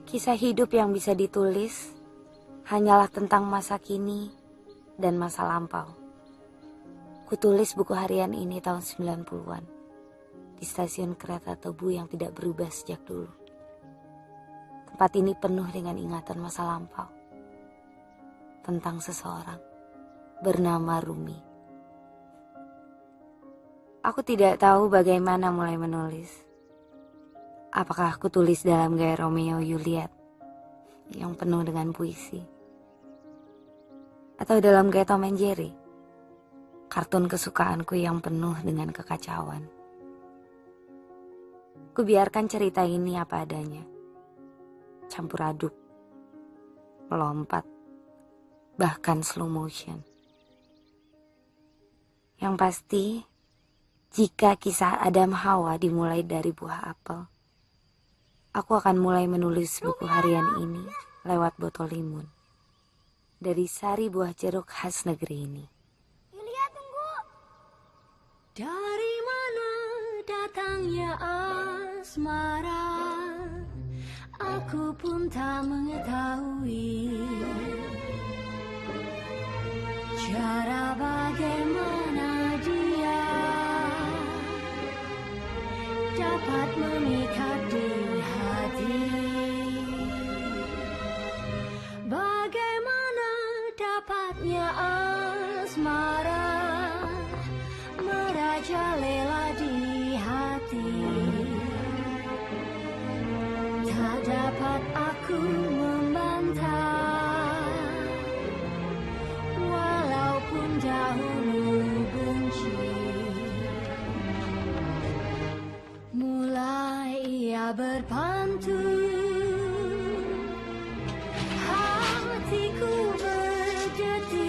Kisah hidup yang bisa ditulis hanyalah tentang masa kini dan masa lampau. Kutulis buku harian ini tahun 90-an di stasiun kereta Tebu yang tidak berubah sejak dulu. Tempat ini penuh dengan ingatan masa lampau tentang seseorang bernama Rumi. Aku tidak tahu bagaimana mulai menulis. Apakah aku tulis dalam gaya Romeo Juliet yang penuh dengan puisi? Atau dalam gaya Tom and Jerry, kartun kesukaanku yang penuh dengan kekacauan? Kubiarkan cerita ini apa adanya, campur aduk, melompat, bahkan slow motion. Yang pasti, jika kisah Adam Hawa dimulai dari buah apel, aku akan mulai menulis buku harian ini lewat botol limun dari sari buah jeruk khas negeri ini. Yulia, tunggu. Dari mana datangnya asmara? Aku pun tak mengetahui cara bagaimana dia dapat memikat di hati. Bagaimana dapatnya asmara merajalela di hati. Tak dapat aku membantah, walaupun dahulu benci. Mulai ia berpantun, hatiku berdetik.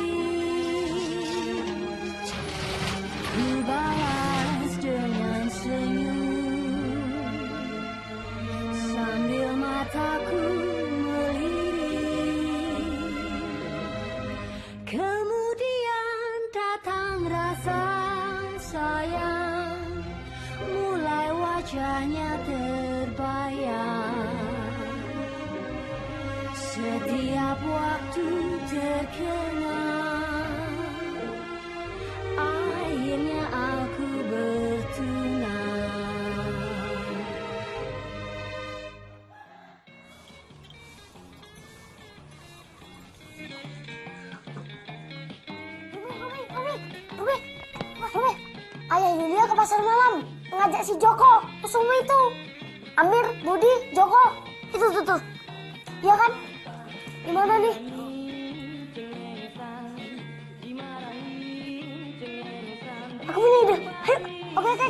Ku balas dengan senyum sambil mataku melirik. Kemudian datang rasa sayang, mulai wajahnya terbayang. Setiap waktu terkenang, akhirnya aku bertunang. Rumi, ayah Yulia ke pasar malam mengajak si Joko, Kusumo itu. Amir, Budi, Joko, itu tuh. Iya kan? Gimana nih? Aku punya ide. Ayo, oke.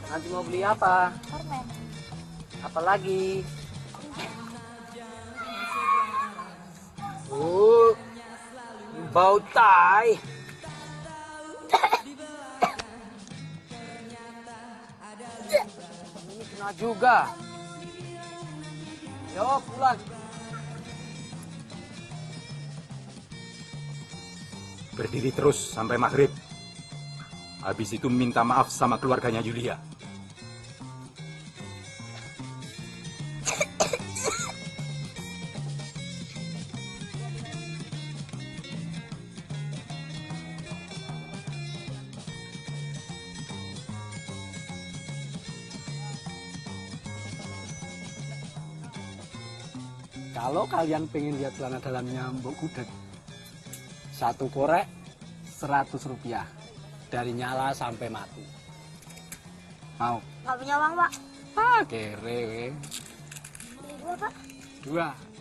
Nanti mau beli apa? Permen. Apa lagi? Bau tai. Ini kena juga. Yo, pulang. Berdiri terus sampai maghrib. Habis itu minta maaf sama keluarganya Yulia. Kalau kalian pengen lihat celana dalamnya Mbok Gudeg, satu korek 100 rupiah. Dari nyala sampai mati. Mau? Nggak punya uang, Pak. Kere we. Beli 2, Pak. 2.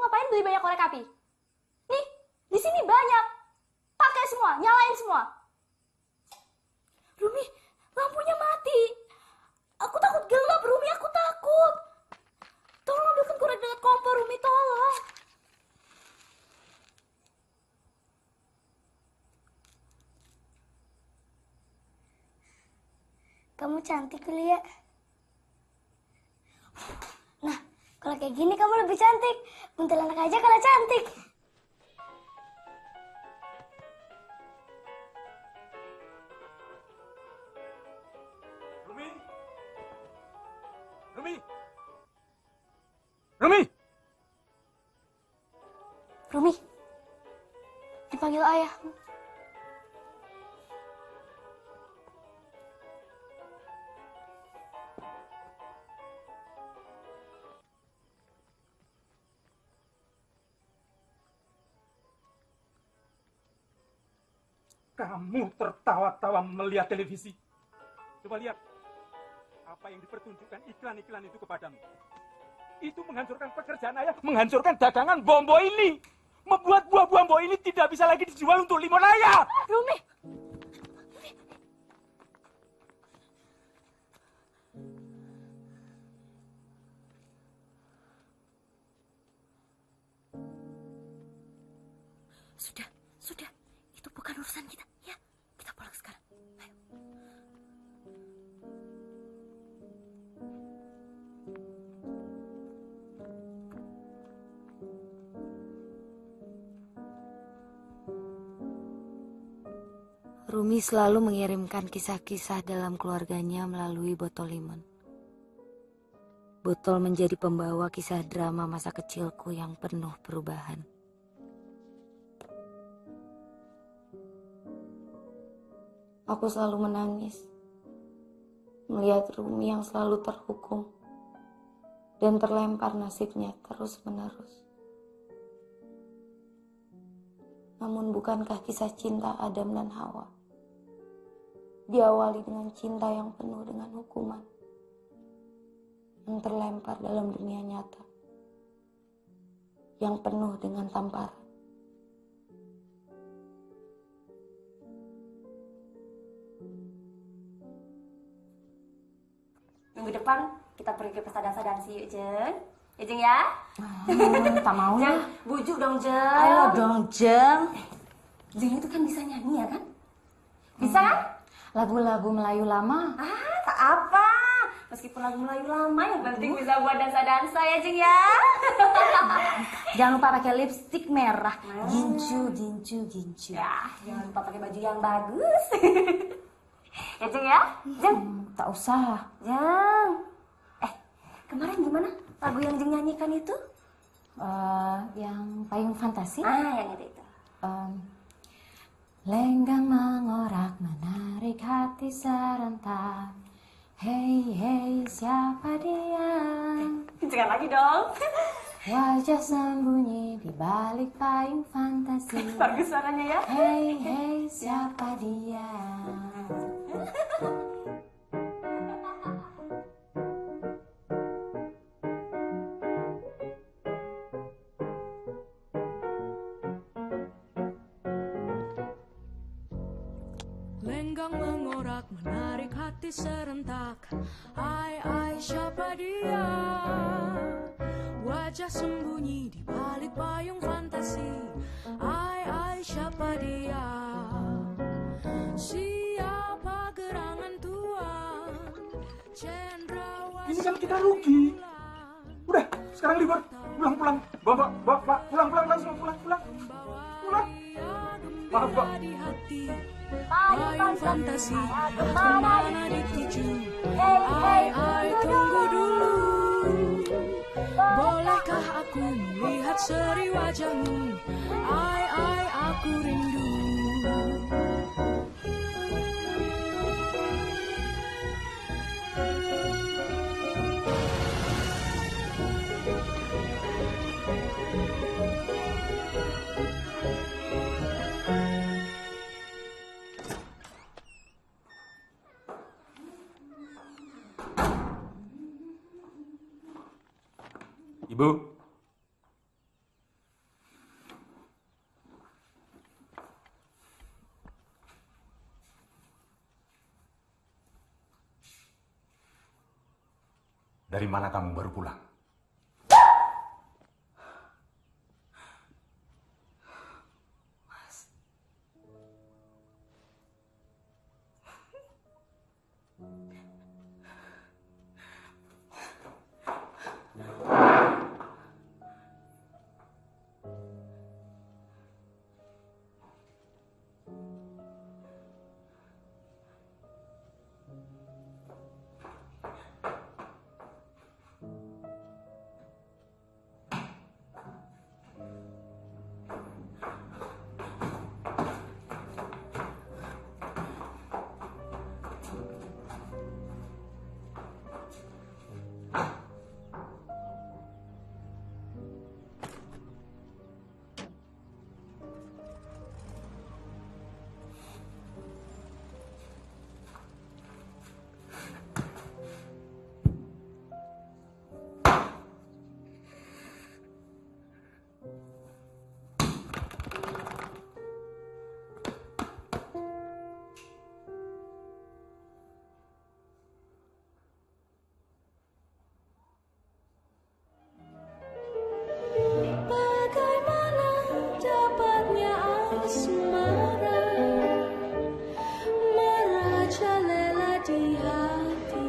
ngapain beli banyak korek api? Nih, di sini banyak. Pakai semua, nyalain semua. Rumi, lampunya mati. Aku takut gelap, Rumi, aku takut. Tolong ambilkan korek dengan kompor, Rumi, tolong. Kamu cantik, Lia. Nah, kalau kayak gini kamu lebih cantik. Kuntilanak aja kalau cantik. Rumi! Rumi! Rumi! Rumi, dipanggil ayah. Kamu tertawa-tawa melihat televisi. Coba lihat apa yang dipertunjukkan iklan-iklan itu kepadamu. Itu menghancurkan pekerjaan ayah, menghancurkan dagangan Bombo ini. Membuat buah Bombo ini tidak bisa lagi dijual untuk limonaya. Rumi, sudah. Itu bukan urusan kita, ya. Kita pulang sekarang. Ayo. Rumi selalu mengirimkan kisah-kisah dalam keluarganya melalui botol limon. Botol menjadi pembawa kisah drama masa kecilku yang penuh perubahan. Aku selalu menangis melihat Rumi yang selalu terhukum dan terlempar nasibnya terus-menerus. Namun bukankah kisah cinta Adam dan Hawa diawali dengan cinta yang penuh dengan hukuman, yang terlempar dalam dunia nyata, yang penuh dengan tamparan. Minggu depan kita pergi ke pesta dansa-dansi yuk, Jeng. Ya, Jeng ya? Tak mau Jeng, lah. bujuk dong, Jeng. Ayo dong, Jeng. Jeng itu kan bisa nyanyi ya kan? Bisa kan? Lagu-lagu Melayu lama. Ah, tak apa. Meskipun lagu Melayu lama, yang penting bisa buat dansa-dansa ya, Jeng ya. Jangan lupa pakai lipstik merah. Gincu, gincu, gincu. Ya, jangan lupa pakai baju yang bagus. Ya, Jeng ya? Jeng. Tak usah. Jeng. Kemarin gimana lagu yang Jeng nyanyikan itu? Yang payung fantasi. Yang itu. Lenggang mengorak menarik hati serentak. Hey, hey, siapa dia? Jangan lagi dong. Wajah sembunyi di balik payung fantasi. Bagus suaranya ya. Hey, hey, siapa dia? Lenggang mengorak menarik hati serentak. Ai siapa dia? Wajah sembunyi di balik payung fantasi. Ai siapa dia? Siapa gerangan tuan? Cendrawasih. Ini kan kita rugi. Udah, sekarang libur. Pulang. Bapak, pulang langsung pulang. Maaf, Pak. Payung fantasi kemana dituju? Ai tunggu dulu. Bolehkah aku melihat seri wajahmu? Ai aku rindu. Ibu, Dari mana kamu baru pulang? Bagaimana dapatnya asmara merajalela di hati,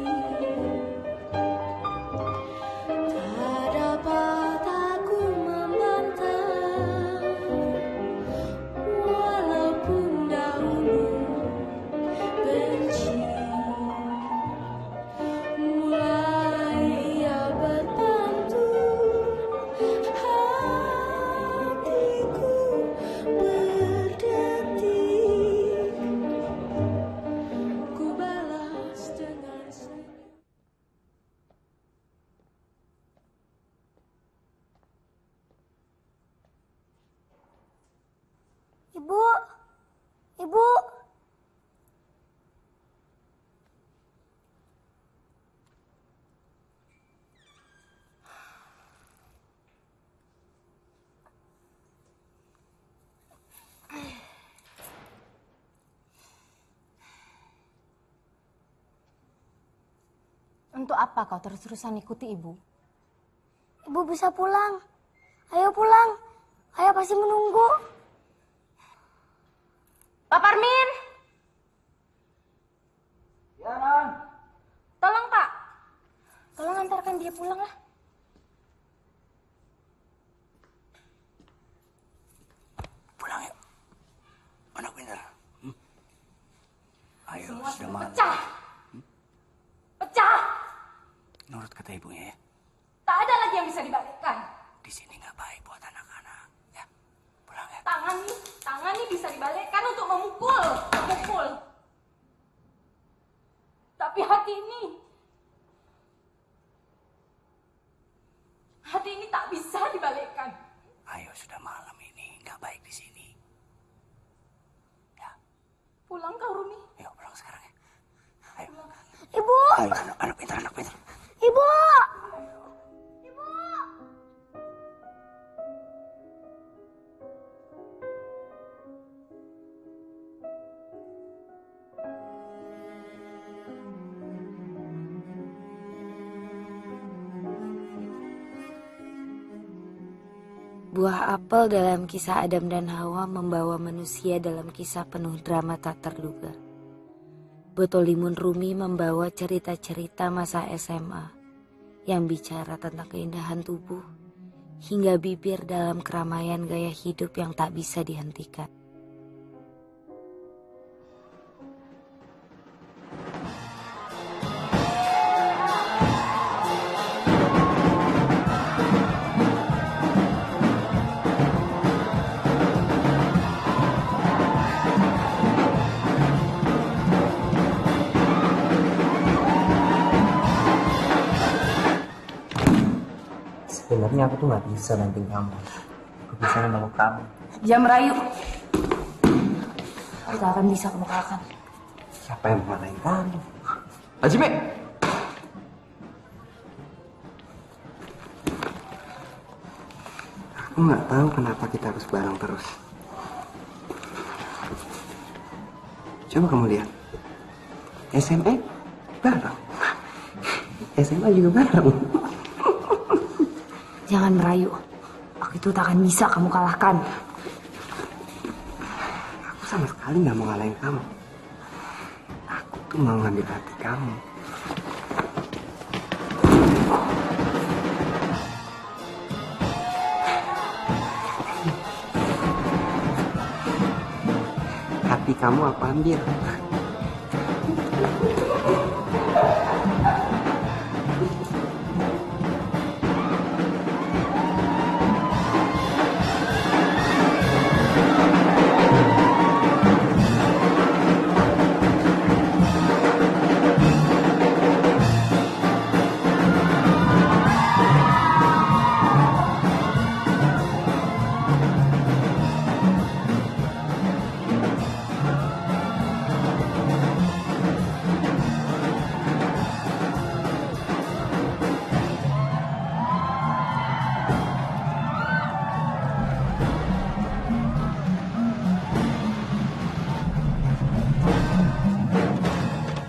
tak dapat aku membantah, walaupun dahulu benci. Mulai ia berpantun, hatiku berdetik, ku balas dengan senyum. Ibu, ibu. Untuk apa kau terus-terusan ikuti ibu? Ibu bisa pulang. Ayo pulang. Ayah pasti menunggu. Pak Parmin! Ya, Ran. Tolong Pak. Tolong antarkan dia pulang lah. Pulang yuk. Anak pintar. Ayo, Semua sudah sudah malam. pecah. Pecah! Nurut kata ibunya ya. Tak ada lagi yang bisa dibalikkan. Di sini nggak baik buat anak-anak. Ya, pulang ya. Tangan nih bisa dibalikkan untuk memukul. Tapi hati ini tak bisa dibalikkan. Ayo, sudah malam ini. Nggak baik di sini. Ya, Pulang kau Rumi. yuk pulang sekarang ya. Ayo. Ibu, Ayo, anak pintar, anak pintar. ibu. Buah apel dalam kisah Adam dan Hawa membawa manusia dalam kisah penuh drama tak terduga. Botol Limun Rumi membawa cerita-cerita masa SMA yang bicara tentang keindahan tubuh hingga bibir dalam keramaian gaya hidup yang tak bisa dihentikan. Sebenarnya aku tuh nggak bisa banting kamu. Aku bisa memeluk kamu. Dia merayu. Kita akan bisa kemukakan. Siapa yang memarahin kamu? Hajime! Aku nggak tahu kenapa kita harus bareng terus. Coba kamu lihat. SMA bareng. SMA juga bareng. Jangan merayu. Aku itu tak akan bisa kamu kalahkan. Aku sama sekali nggak mau ngalahin kamu. Aku tuh mau ngambil hati kamu. Hati kamu aku ambil.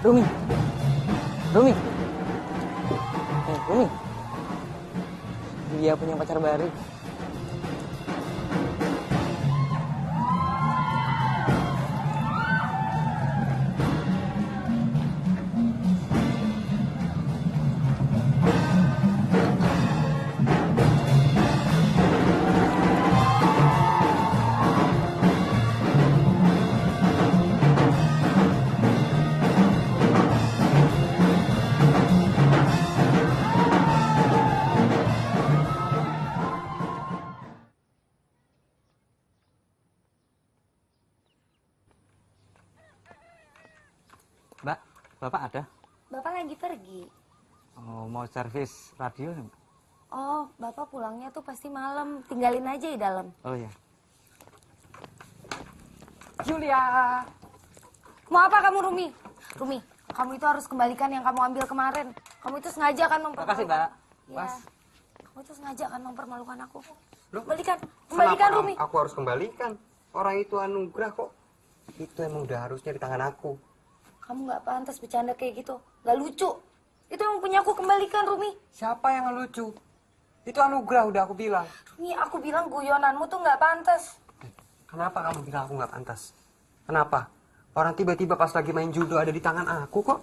Rumi. Rumi. Rumi. Dia punya pacar baru. Mbak, Bapak ada? Bapak lagi pergi. Oh, mau servis radio ya, Mbak? Oh, Bapak pulangnya tuh pasti malam. Tinggalin aja di dalam. Oh ya. Julia. Mau apa kamu, Rumi? Rumi, kamu itu harus kembalikan yang kamu ambil kemarin. Kamu itu sengaja kan mempermalukan. Makasih, Mbak. Ya. Mas. Kamu itu sengaja kan mempermalukan aku. Loh, Kembalikan, kembalikan kenapa Rumi. aku harus kembalikan? Orang itu anugerah kok. Itu emang udah harusnya di tangan aku. Kamu nggak pantas bercanda kayak gitu. Nggak lucu. Itu yang punya aku, kembalikan, Rumi. Siapa yang lucu? Itu anugerah, udah aku bilang. Rumi, aku bilang guyonanmu tuh nggak pantas. Kenapa kamu bilang aku nggak pantas? Kenapa? Orang tiba-tiba pas lagi main judo ada di tangan aku kok.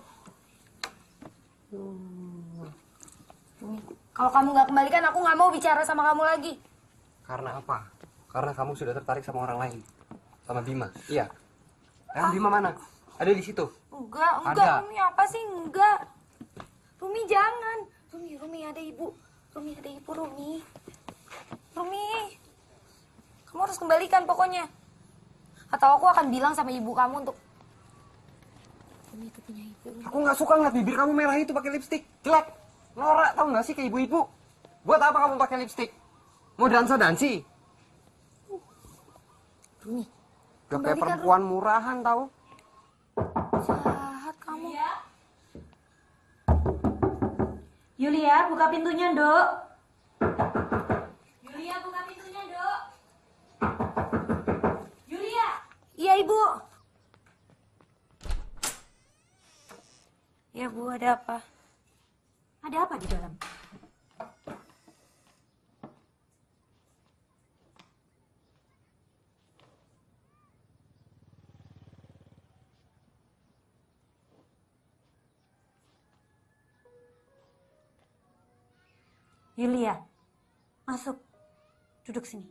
Rumi, kalau kamu nggak kembalikan, aku nggak mau bicara sama kamu lagi. Karena apa? Karena kamu sudah tertarik sama orang lain. Sama Bima. Iya. Bima mana? Ada di situ. Enggak, Ada. Rumi, apa sih? Enggak. Rumi, jangan. Rumi, ada ibu. Rumi, ada ibu, Rumi. Rumi, kamu harus kembalikan pokoknya. Atau aku akan bilang sama ibu kamu untuk... Rumi itu punya ibu. Aku nggak suka ngeliat bibir kamu merah itu pakai lipstik. Jelek. Norak, tau nggak sih ke ibu-ibu? Buat apa kamu pakai lipstik? Mau dansa-dansi? Rumi, Gak kayak kembalikan, perempuan murahan tau? jahat kamu. Yulia, buka pintunya, Dok. Yulia, buka pintunya, Dok. Yulia. Iya, Ibu. Ya, Bu, ada apa? Ada apa di dalam? Yulia, masuk. Duduk sini.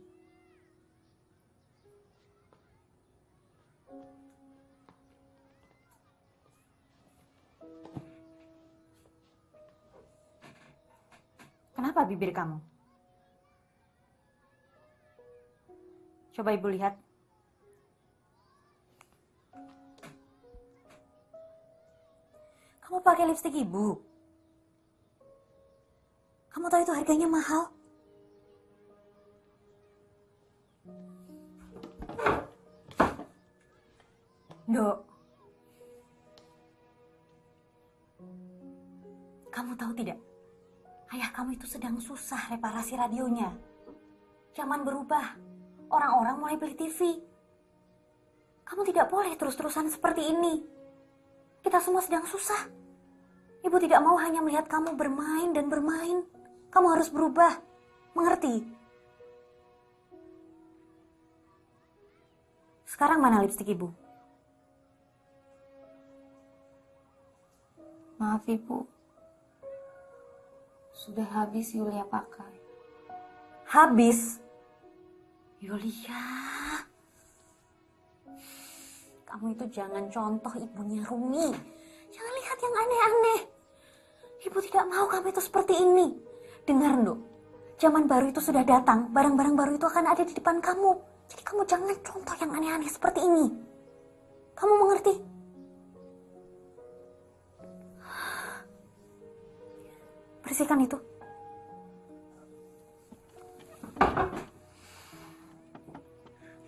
Kenapa bibir kamu? Coba Ibu lihat. Kamu pakai lipstik Ibu. Kamu tahu itu harganya mahal? Dok, kamu tahu tidak? Ayah kamu itu sedang susah reparasi radionya. Zaman berubah, orang-orang mulai beli TV. Kamu tidak boleh terus-terusan seperti ini. Kita semua sedang susah. Ibu tidak mau hanya melihat kamu bermain dan bermain. Kamu harus berubah. Mengerti? Sekarang mana lipstik ibu? Maaf Ibu. Sudah habis Yulia pakai. Habis? Yulia. Kamu itu jangan contoh ibunya Rumi. Jangan lihat yang aneh-aneh. Ibu tidak mau kamu itu seperti ini. Dengar, Nduk. Zaman baru itu sudah datang. Barang-barang baru itu akan ada di depan kamu. Jadi kamu jangan contoh yang aneh-aneh seperti ini. Kamu mengerti? Bersihkan itu.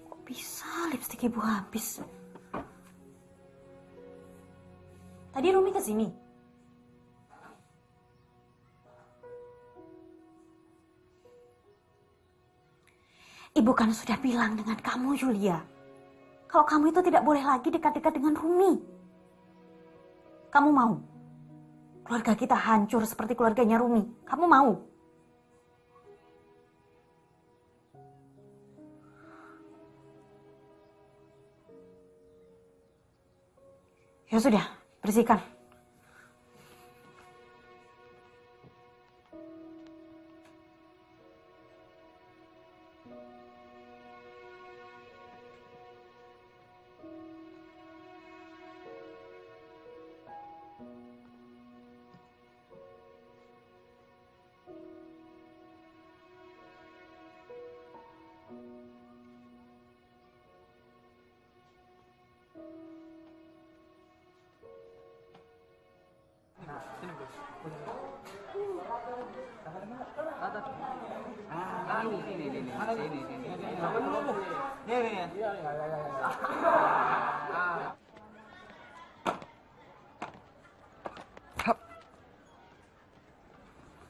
Kok bisa lipstik ibu habis? Tadi Rumi kesini. Ibu kan sudah bilang dengan kamu, Yulia. Kalau kamu itu tidak boleh lagi dekat-dekat dengan Rumi. Kamu mau? Keluarga kita hancur seperti keluarganya Rumi. Kamu mau? Ya sudah, bersihkan.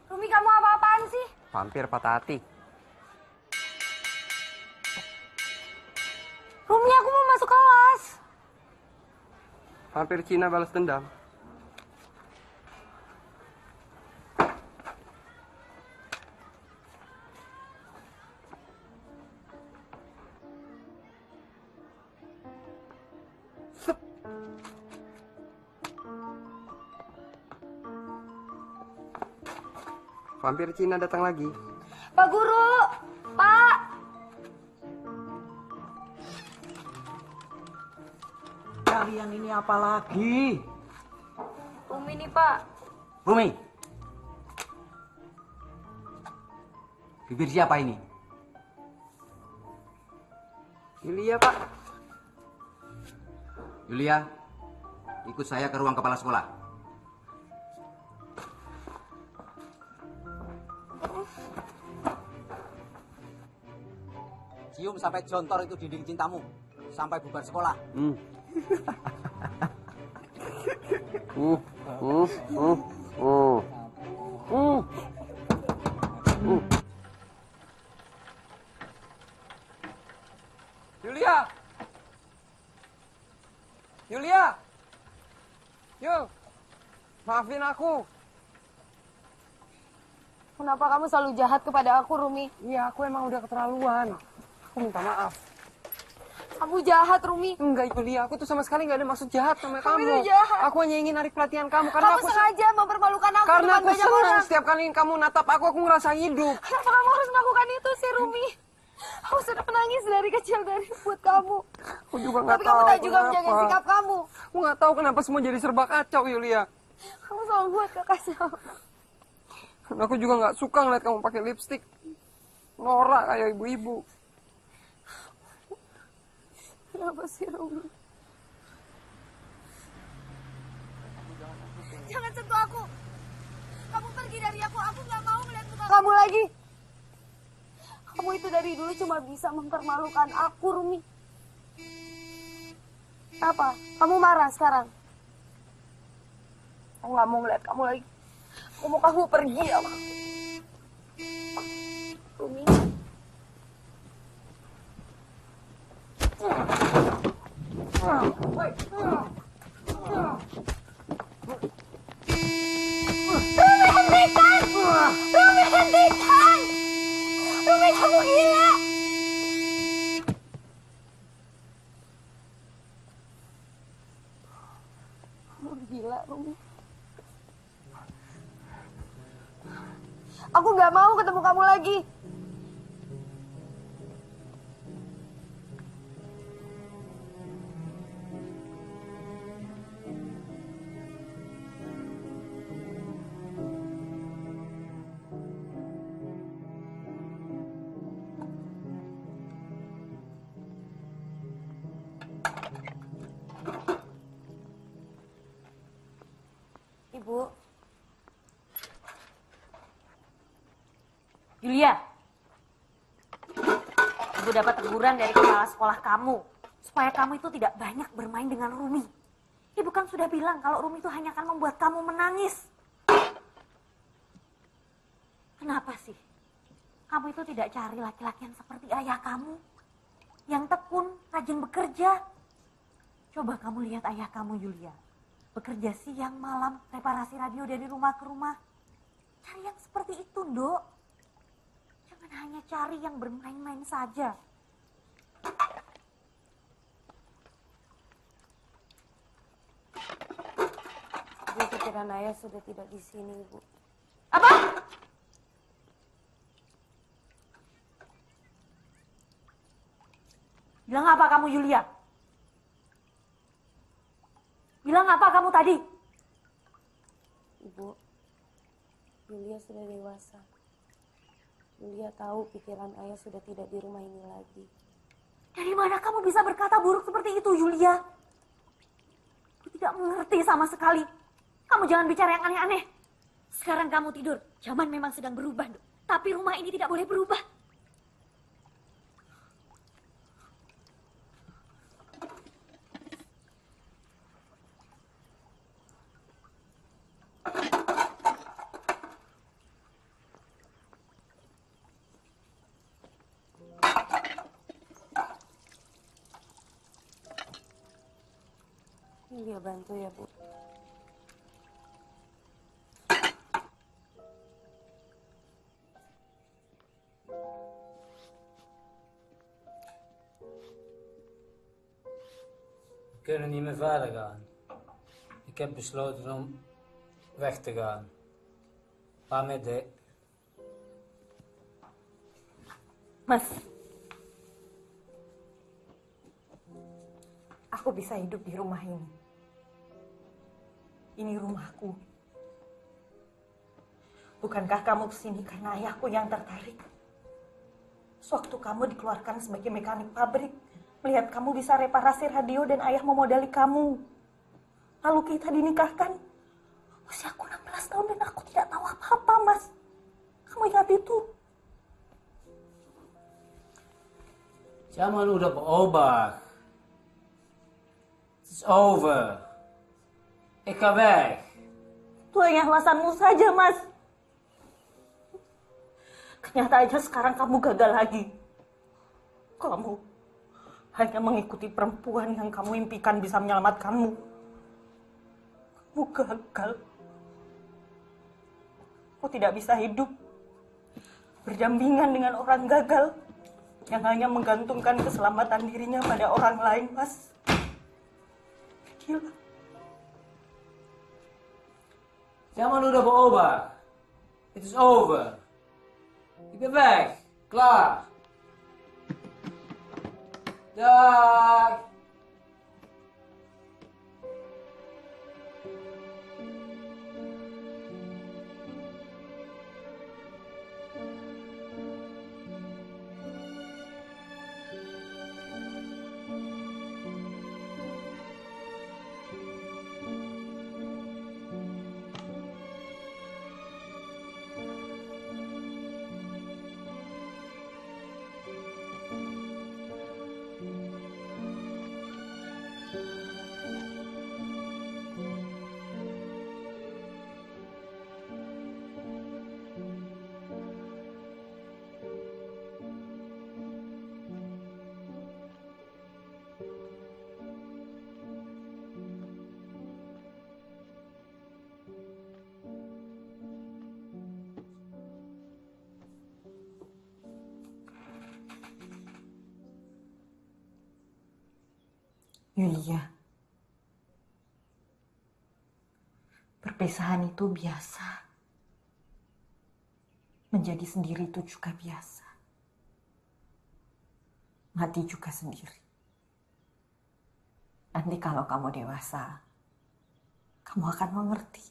Rumi, kamu apa-apaan sih? Vampir patah hati. Rumi, aku mau masuk kelas. Vampir Cina balas dendam. Vampir Cina datang lagi. Pak Guru, Pak. Kalian ini apa lagi? Rumi nih, Pak. Rumi. Bibir siapa ini? Yulia, Pak. Yulia, ikut saya ke ruang kepala sekolah. Cium sampai jontor itu dinding cintamu. Sampai bubar sekolah. Yulia! Yulia! Yul! Maafin aku. Kenapa kamu selalu jahat kepada aku, Rumi? Iya, aku emang udah keterlaluan. Aku minta maaf. Kamu jahat, Rumi. Enggak, Yulia. Aku tuh sama sekali nggak ada maksud jahat sama Kamu kamu. itu jahat. Aku hanya ingin narik perhatian kamu. Karena Kamu sengaja mempermalukan aku Karena depan aku banyak senang orang. setiap kali kamu natap aku ngerasa hidup. Kenapa kamu harus melakukan itu sih, Rumi? Aku sudah menangis dari kecil dari buat kamu. Aku juga nggak Tapi tahu kamu tak juga kenapa. menjaga sikap kamu. Aku nggak tahu kenapa semua jadi serba kacau, Yulia. Kamu selalu buat kekacauan. Dan aku juga nggak suka ngeliat kamu pakai lipstik. Norak kayak ibu-ibu. Kenapa sih, Rumi? Jangan sentuh aku. Kamu pergi dari aku. Aku nggak mau melihat muka kamu lagi. Kamu itu dari dulu cuma bisa mempermalukan aku, Rumi. Apa? Kamu marah sekarang? Aku nggak mau ngeliat kamu lagi. Aku mau kamu pergi sama aku. Rumi. Kamu gila, Rumi. Aku gak mau ketemu kamu lagi. Ibu. Yulia. Ibu dapat teguran dari kepala sekolah kamu. Supaya kamu itu tidak banyak bermain dengan Rumi. Ibu kan sudah bilang kalau Rumi itu hanya akan membuat kamu menangis. Kenapa sih? Kamu itu tidak cari laki-laki yang seperti ayah kamu. Yang tekun, rajin bekerja. Coba kamu lihat ayah kamu, Yulia. Bekerja siang, malam, reparasi radio dari rumah ke rumah. Cari yang seperti itu, Nduk. Jangan hanya cari yang bermain-main saja. Ibu, pikiran ayah sudah tidak di sini, Ibu. Apa? Bilang apa kamu, Yulia? Bilang apa kamu tadi? Ibu, Yulia sudah dewasa. Yulia tahu pikiran ayah sudah tidak di rumah ini lagi. Dari mana kamu bisa berkata buruk seperti itu, Yulia? Aku tidak mengerti sama sekali. Kamu jangan bicara yang aneh-aneh. Sekarang kamu tidur. Zaman memang sedang berubah, Nduk. Tapi rumah ini tidak boleh berubah. Yulia bantu ya, Bu. We kunnen niet meer verder gaan. Ik heb besloten om weg te gaan. Pamit, Dek. Mas, aku bisa hidup di rumah ini. Ini rumahku. Bukankah kamu kesini karena ayahku yang tertarik? Sewaktu kamu dikeluarkan sebagai mekanik pabrik, melihat kamu bisa reparasi radio dan ayah memodali kamu. Lalu kita dinikahkan. Usiaku 16 tahun dan aku tidak tahu apa-apa, Mas. Kamu ingat itu? Zaman udah berubah. Het is over. Ik ga weg. Itu hanya alasanmu saja, Mas. Kenyataannya sekarang kamu gagal lagi. Kamu hanya mengikuti perempuan yang kamu impikan bisa menyelamatkanmu. Kamu gagal. Aku tidak bisa hidup berdampingan dengan orang gagal yang hanya menggantungkan keselamatan dirinya pada orang lain, Mas. Gila. Zaman udah berubah. Het is over. Ik ben weg. Klaar. Dag. Yulia, Perpisahan itu biasa. Menjadi sendiri itu juga biasa. Mati juga sendiri. Nanti kalau kamu dewasa, kamu akan mengerti.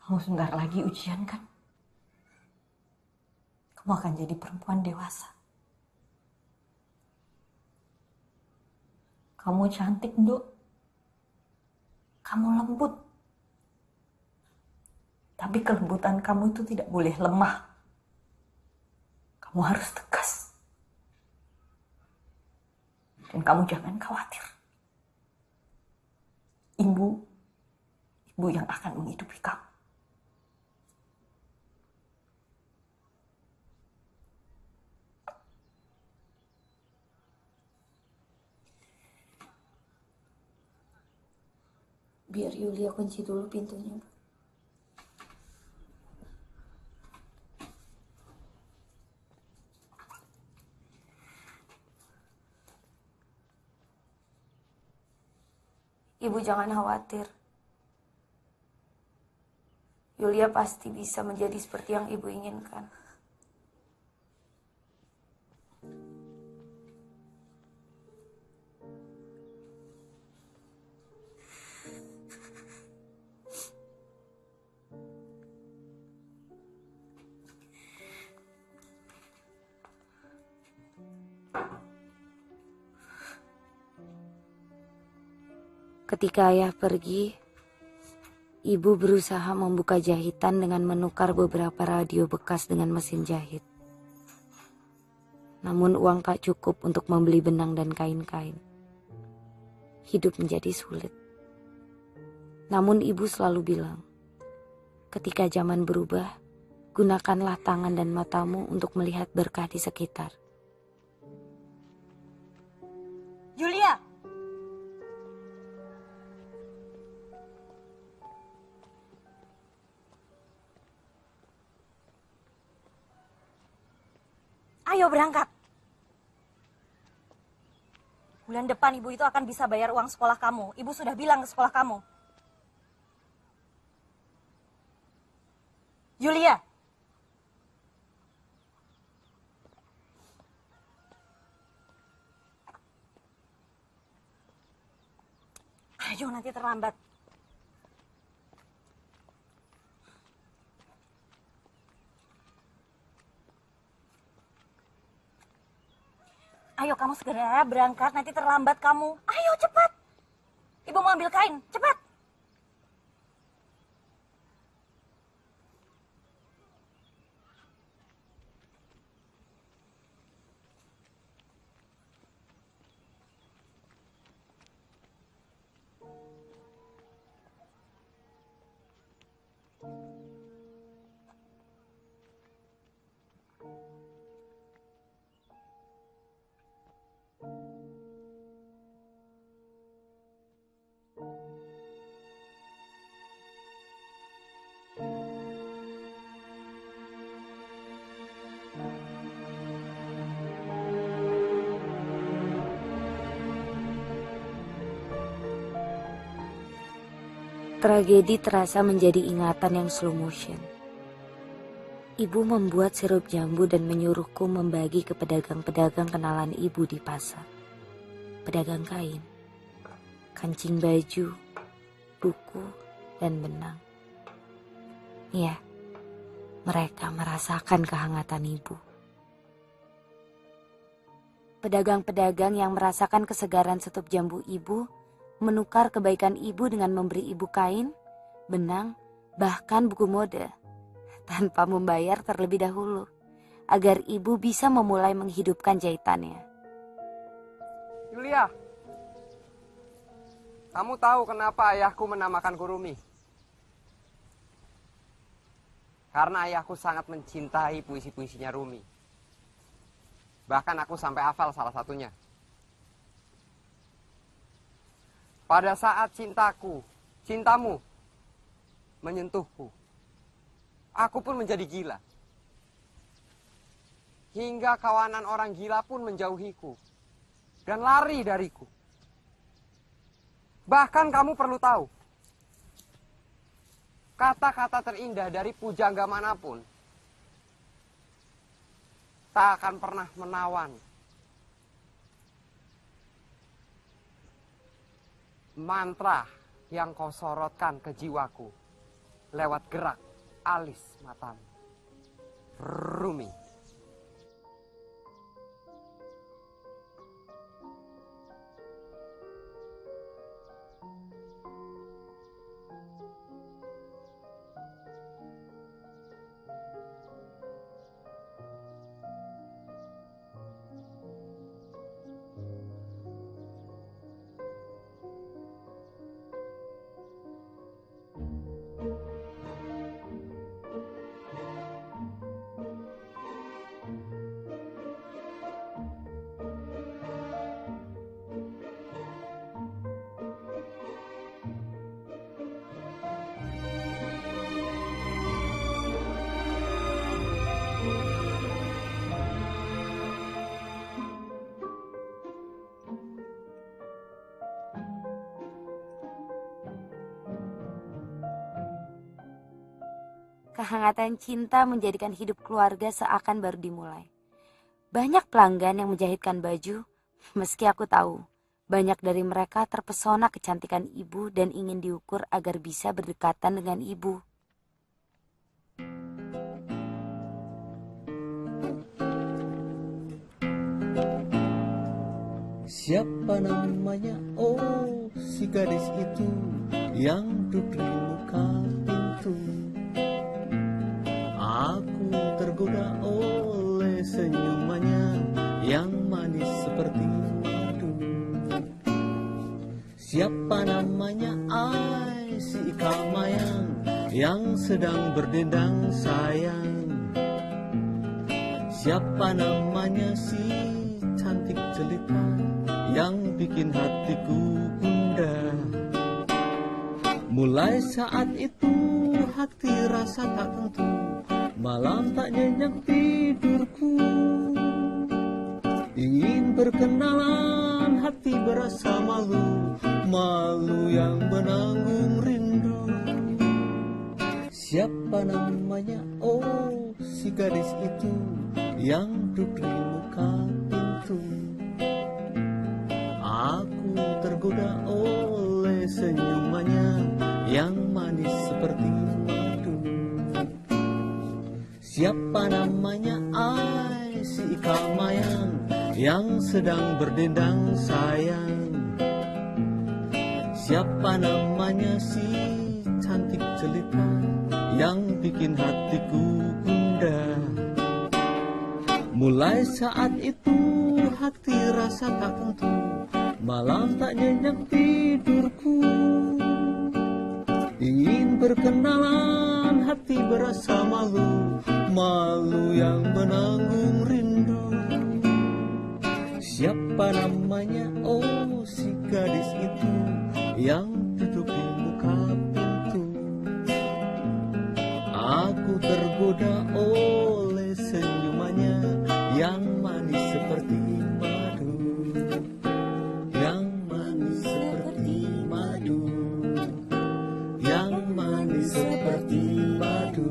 Kamu sebentar lagi ujian kan? Kamu akan jadi perempuan dewasa. Kamu cantik, Nduk. Kamu lembut. Tapi kelembutan kamu itu tidak boleh lemah. Kamu harus tegas. Dan kamu jangan khawatir. Ibu yang akan menghidupi kamu. Biar Yulia kunci dulu pintunya, Bu. Ibu jangan khawatir. Yulia pasti bisa menjadi seperti yang Ibu inginkan. Ketika ayah pergi, ibu berusaha membuka jahitan dengan menukar beberapa radio bekas dengan mesin jahit. Namun uang tak cukup untuk membeli benang dan kain-kain. Hidup menjadi sulit. Namun ibu selalu bilang, ketika zaman berubah, gunakanlah tangan dan matamu untuk melihat berkah di sekitar. Yulia! Ayo berangkat. Bulan depan ibu itu akan bisa bayar uang sekolah kamu. Ibu sudah bilang ke sekolah kamu. Yulia. Ayo nanti terlambat. Ayo kamu segera berangkat, nanti terlambat kamu. Ayo cepat. Ibu mau ambil kain, cepat. Tragedi terasa menjadi ingatan yang slow motion. Ibu membuat sirup jambu dan menyuruhku membagi ke pedagang-pedagang kenalan ibu di pasar. Pedagang kain, kancing baju, buku, dan benang. Ya, mereka merasakan kehangatan ibu. Pedagang-pedagang yang merasakan kesegaran setup jambu ibu menukar kebaikan ibu dengan memberi ibu kain, benang, bahkan buku mode tanpa membayar terlebih dahulu agar ibu bisa memulai menghidupkan jahitannya. Yulia, kamu tahu kenapa ayahku menamakanku Rumi? Karena ayahku sangat mencintai puisi-puisinya Rumi. Bahkan aku sampai hafal salah satunya. Pada saat cintamu menyentuhku, aku pun menjadi gila. Hingga kawanan orang gila pun menjauhiku dan lari dariku. Bahkan kamu perlu tahu, kata-kata terindah dari pujangga manapun tak akan pernah menawan mantra yang kau sorotkan ke jiwaku lewat gerak alis matamu. Rumi. Kehangatan cinta menjadikan hidup keluarga seakan baru dimulai. Banyak pelanggan yang menjahitkan baju, meski aku tahu banyak dari mereka terpesona kecantikan ibu dan ingin diukur agar bisa berdekatan dengan ibu. Siapa namanya? Oh, si gadis itu yang duduk di muka pintu. Aku tergoda oleh senyumannya yang manis seperti madu. Siapa namanya? Ai, si Ikamayang yang sedang berdendang sayang. Siapa namanya? Si cantik jelita yang bikin hatiku gundah. Mulai saat itu hati rasa tak tentu, malam tak nyenyak tidurku. Ingin berkenalan, hati berasa malu, malu yang menanggung rindu. Siapa namanya? Oh, si gadis itu yang duduk di muka pintu. Aku tergoda oleh senyumannya yang manis seperti madu. Siapa namanya? Ai, si Ikamayang yang sedang berdendang sayang. Siapa namanya? Si cantik jelita yang bikin hatiku gundah. Mulai saat itu hati rasa tak tentu, malam tak nyenyak tidurku. Ingin berkenalan, hati berasa malu, malu yang menanggung rindu. Siapa namanya? Oh, si gadis itu yang duduk di muka pintu. Aku tergoda oleh senyumannya yang manis seperti madu, yang manis seperti madu, yang manis seperti madu,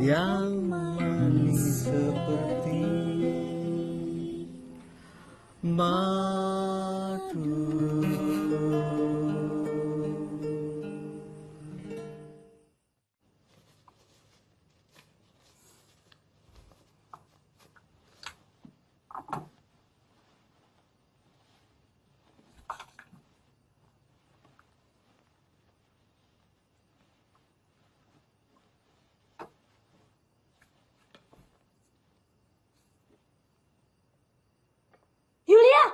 yang manis seperti madu. Yulia!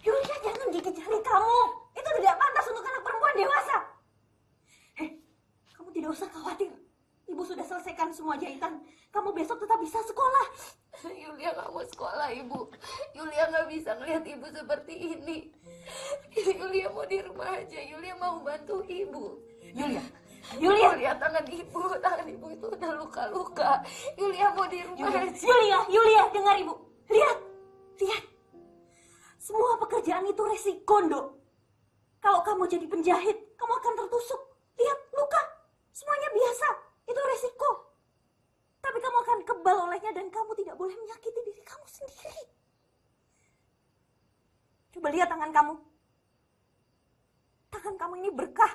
Yulia, jangan gigit jari kamu. Itu tidak pantas untuk anak perempuan dewasa. Kamu tidak usah khawatir. Ibu sudah selesaikan semua jahitan. Kamu besok tetap bisa sekolah. Yulia nggak mau sekolah, Ibu. Yulia nggak bisa ngelihat Ibu seperti ini. Yulia mau di rumah aja. Yulia mau bantu Ibu. Yulia, tangan Ibu itu udah luka-luka. Yulia mau di rumah aja. Yulia, dengar Ibu. Lihat, semua pekerjaan itu resiko, Nduk. Kalau kamu jadi penjahit, kamu akan tertusuk. Lihat, luka. Semuanya biasa. Itu resiko. Tapi kamu akan kebal olehnya dan kamu tidak boleh menyakiti diri kamu sendiri. Coba lihat tangan kamu. Tangan kamu ini berkah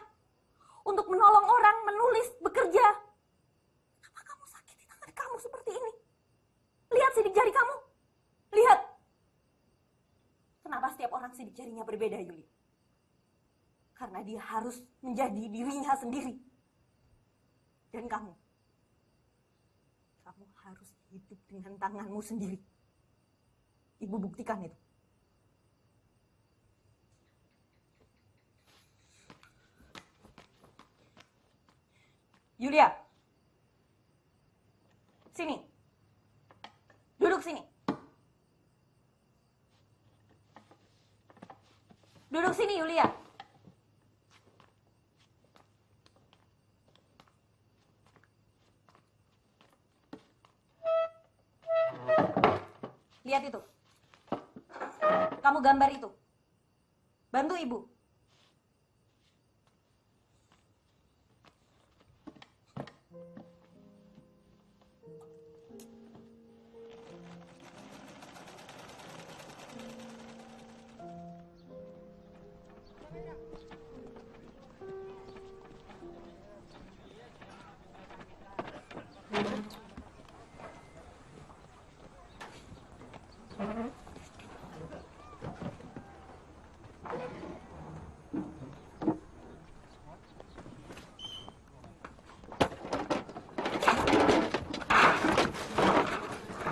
untuk menolong orang, menulis, bekerja. Kenapa kamu sakiti tangan kamu seperti ini? Lihat sidik jari kamu. Lihat. Kenapa setiap orang sidik jarinya berbeda, Yuli? Karena dia harus menjadi dirinya sendiri. Dan kamu harus hidup dengan tanganmu sendiri. Ibu buktikan itu. Yulia, sini. Duduk sini. Duduk sini, Yulia. Lihat itu. Kamu gambar itu. Bantu ibu.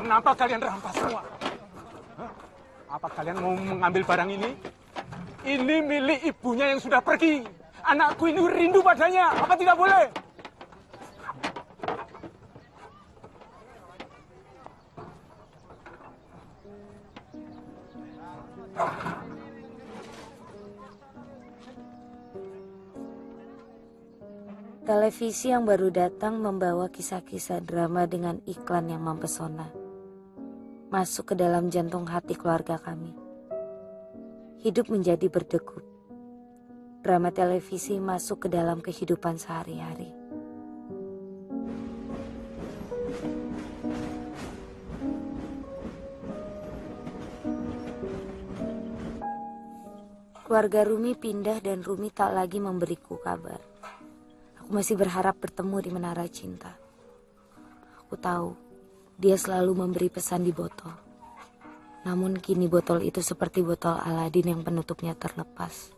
Kenapa kalian rampas semua? Hah? Apa kalian mau mengambil barang ini? Ini milik ibunya yang sudah pergi. Anakku ini rindu padanya. Apa tidak boleh? Televisi yang baru datang membawa kisah-kisah drama dengan iklan yang mempesona. Masuk ke dalam jantung hati keluarga kami. Hidup menjadi berdegup. Drama televisi masuk ke dalam kehidupan sehari-hari. Keluarga Rumi pindah dan Rumi tak lagi memberiku kabar. Aku masih berharap bertemu di Menara Cinta. Aku tahu dia selalu memberi pesan di botol. Namun kini botol itu seperti botol Aladin yang penutupnya terlepas.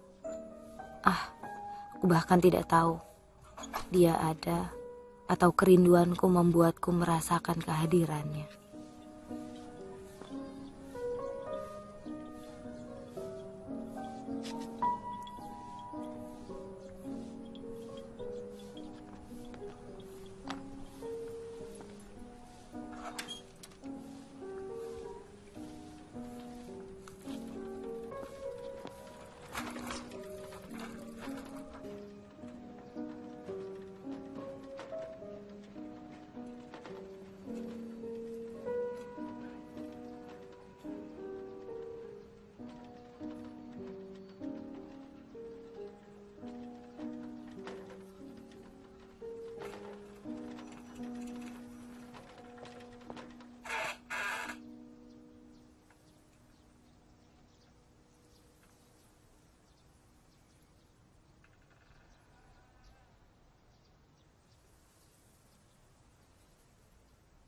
Aku bahkan tidak tahu dia ada atau kerinduanku membuatku merasakan kehadirannya.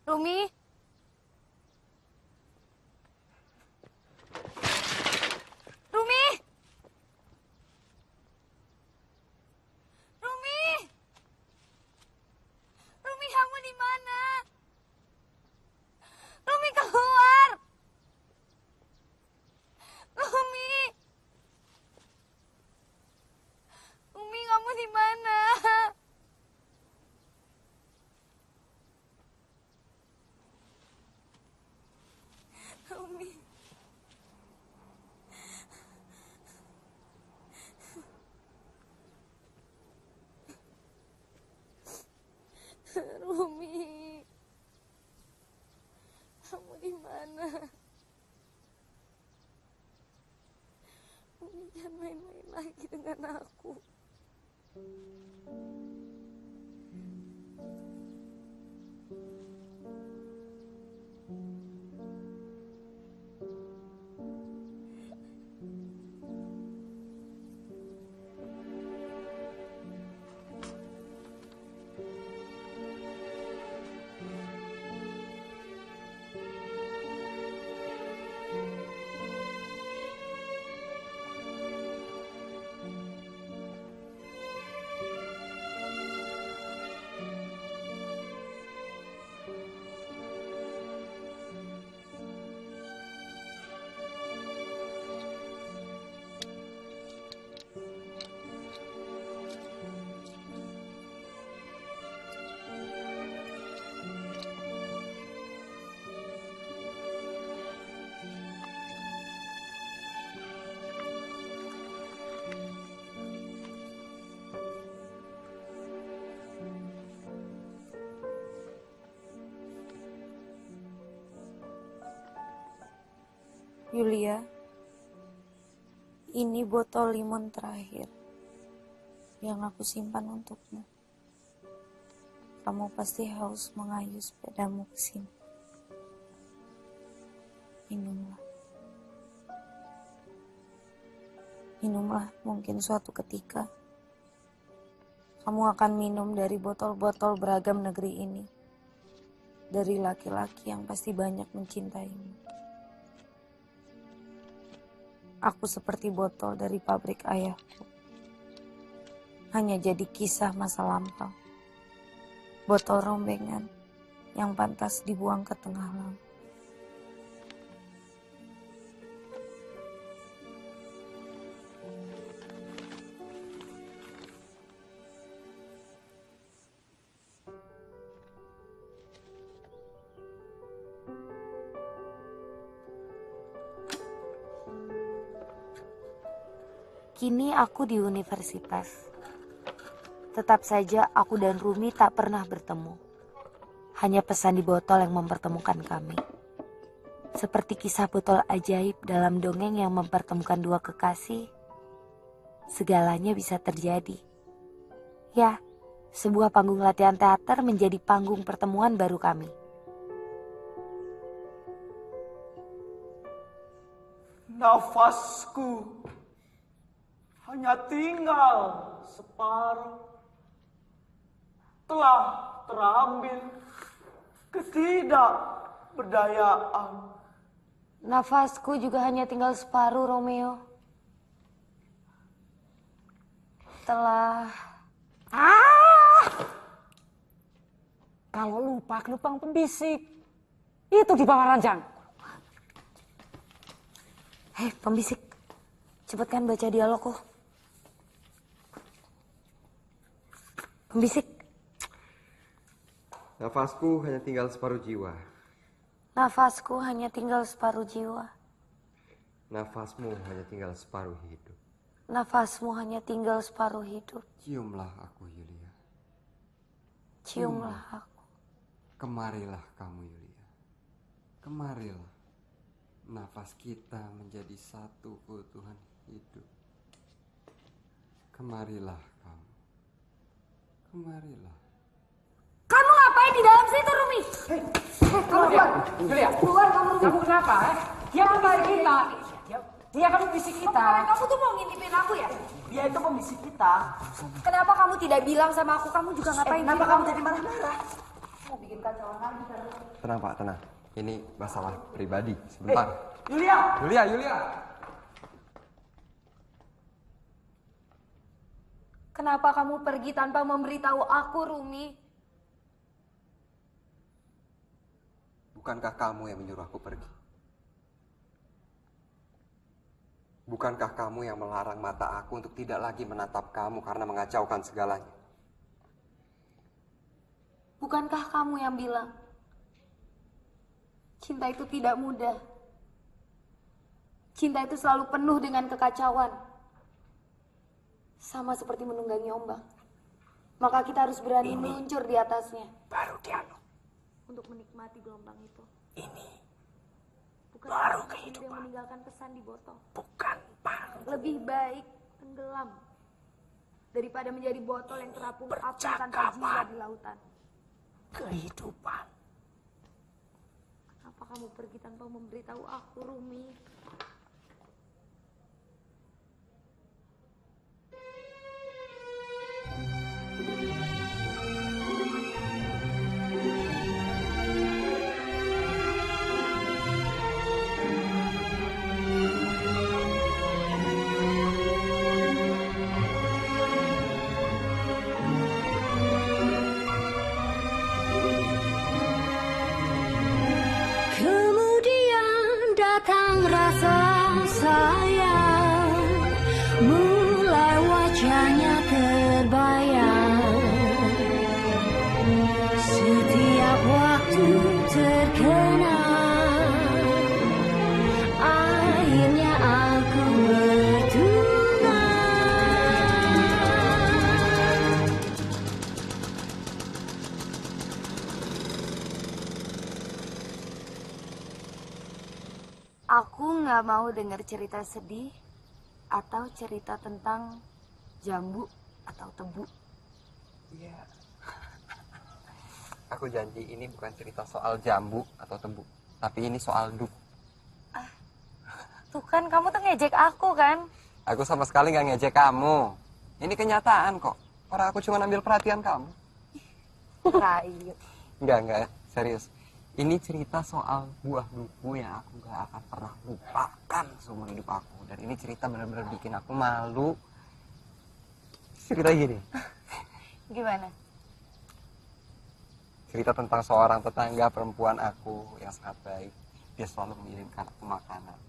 Rumi? Rumi? Rumi? Rumi, kamu di mana? Rumi, keluar! Rumi? Rumi, kamu di mana? Rumi. Rumi. Kamu di mana? Umi jangan main-main lagi dengan aku. Yulia, ini botol limon terakhir yang aku simpan untukmu. Kamu pasti haus mengayuh sepedamu ke sini. Minumlah. Minumlah, mungkin suatu ketika kamu akan minum dari botol-botol beragam negeri ini. Dari laki-laki yang pasti banyak mencintaimu. Aku seperti botol dari pabrik ayahku. Hanya jadi kisah masa lampau. Botol rombengan yang pantas dibuang ke tengah laut. Kini aku di universitas. Tetap saja aku dan Rumi tak pernah bertemu. Hanya pesan di botol yang mempertemukan kami. Seperti kisah botol ajaib dalam dongeng yang mempertemukan dua kekasih, segalanya bisa terjadi. Ya, sebuah panggung latihan teater menjadi panggung pertemuan baru kami. Nafasku hanya tinggal separuh, telah terambil ketidakberdayaan. Nafasku juga hanya tinggal separuh, Romeo. Telah... Kalau lupa kelupang pembisik. Itu di bawah ranjang. Hei, pembisik. Cepatkan baca dialogku. Pembisik. Nafasku hanya tinggal separuh jiwa. Nafasku hanya tinggal separuh jiwa. Nafasmu hanya tinggal separuh hidup. Nafasmu hanya tinggal separuh hidup. Ciumlah aku, Yulia. Ciumlah aku. Kemarilah kamu, Yulia. Kemarilah. Nafas kita menjadi satu keutuhan hidup. Kemarilah kamu. Kemarilah. Kamu ngapain di dalam situ, Rumi? Kamu diam. Yulia. Keluar kamu. Kamu kenapa? Dia kembali kita. Dia kan pembisik kita. Kamu tuh mau ngintipin aku ya? Dia itu pembisik kita. Kenapa kamu tidak bilang sama aku? Kamu juga ngapain? Kenapa kamu jadi marah-marah? Mau bikin kacauan lagi kan? Tenang, Pak, tenang. Ini masalah pribadi. Sebentar. Yulia. Yulia. Kenapa kamu pergi tanpa memberitahu aku, Rumi? Bukankah kamu yang menyuruh aku pergi? Bukankah kamu yang melarang mata aku untuk tidak lagi menatap kamu karena mengacaukan segalanya? Bukankah kamu yang bilang cinta itu tidak mudah? Cinta itu selalu penuh dengan kekacauan. Sama seperti menunggangi ombak. Maka kita harus berani meluncur di atasnya. Baru dialog. Untuk menikmati gelombang itu. Ini bukan baru kehidupan yang meninggalkan pesan di botol. Bukan baru Lebih baik tenggelam daripada menjadi botol yang terapung apung tanpa jiwa di lautan. Kehidupan. Kenapa kamu pergi tanpa memberitahu aku, Rumi? Kemudian datang rasa sayang, mulai wajahnya terbayang. Setiap waktu terkenang, akhirnya aku bertunang. Aku nggak mau dengar cerita sedih atau cerita tentang jambu atau tebu. Iya. Aku janji ini bukan cerita soal jambu atau tebu, tapi ini soal duk. Tuh kan kamu tuh ngejek aku kan? Aku sama sekali nggak ngejek kamu. Ini kenyataan kok. Orang aku cuma ambil perhatian kamu. Rayu. Enggak, serius. Ini cerita soal buah duku yang aku gak akan pernah lupakan seumur hidup aku. Dan ini cerita benar-benar bikin aku malu. Cerita gini. Gimana? Cerita tentang seorang tetangga perempuan aku yang sangat baik. Dia selalu mengirimkan aku makanan.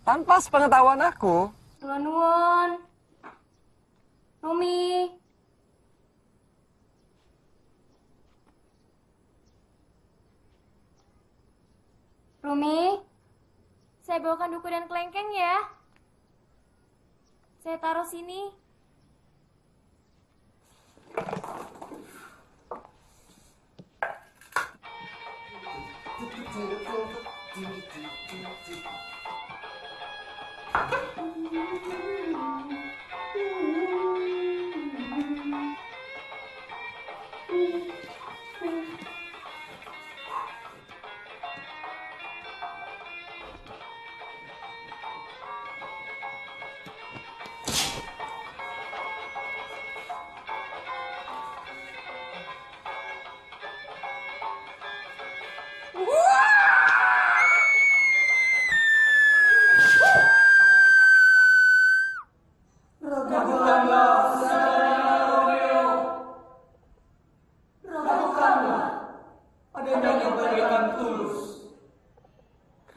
Tanpa sepengetahuan aku. Nuwun. Rumi. Rumi, saya bawakan duku dan kelengkeng ya. Saya taruh sini.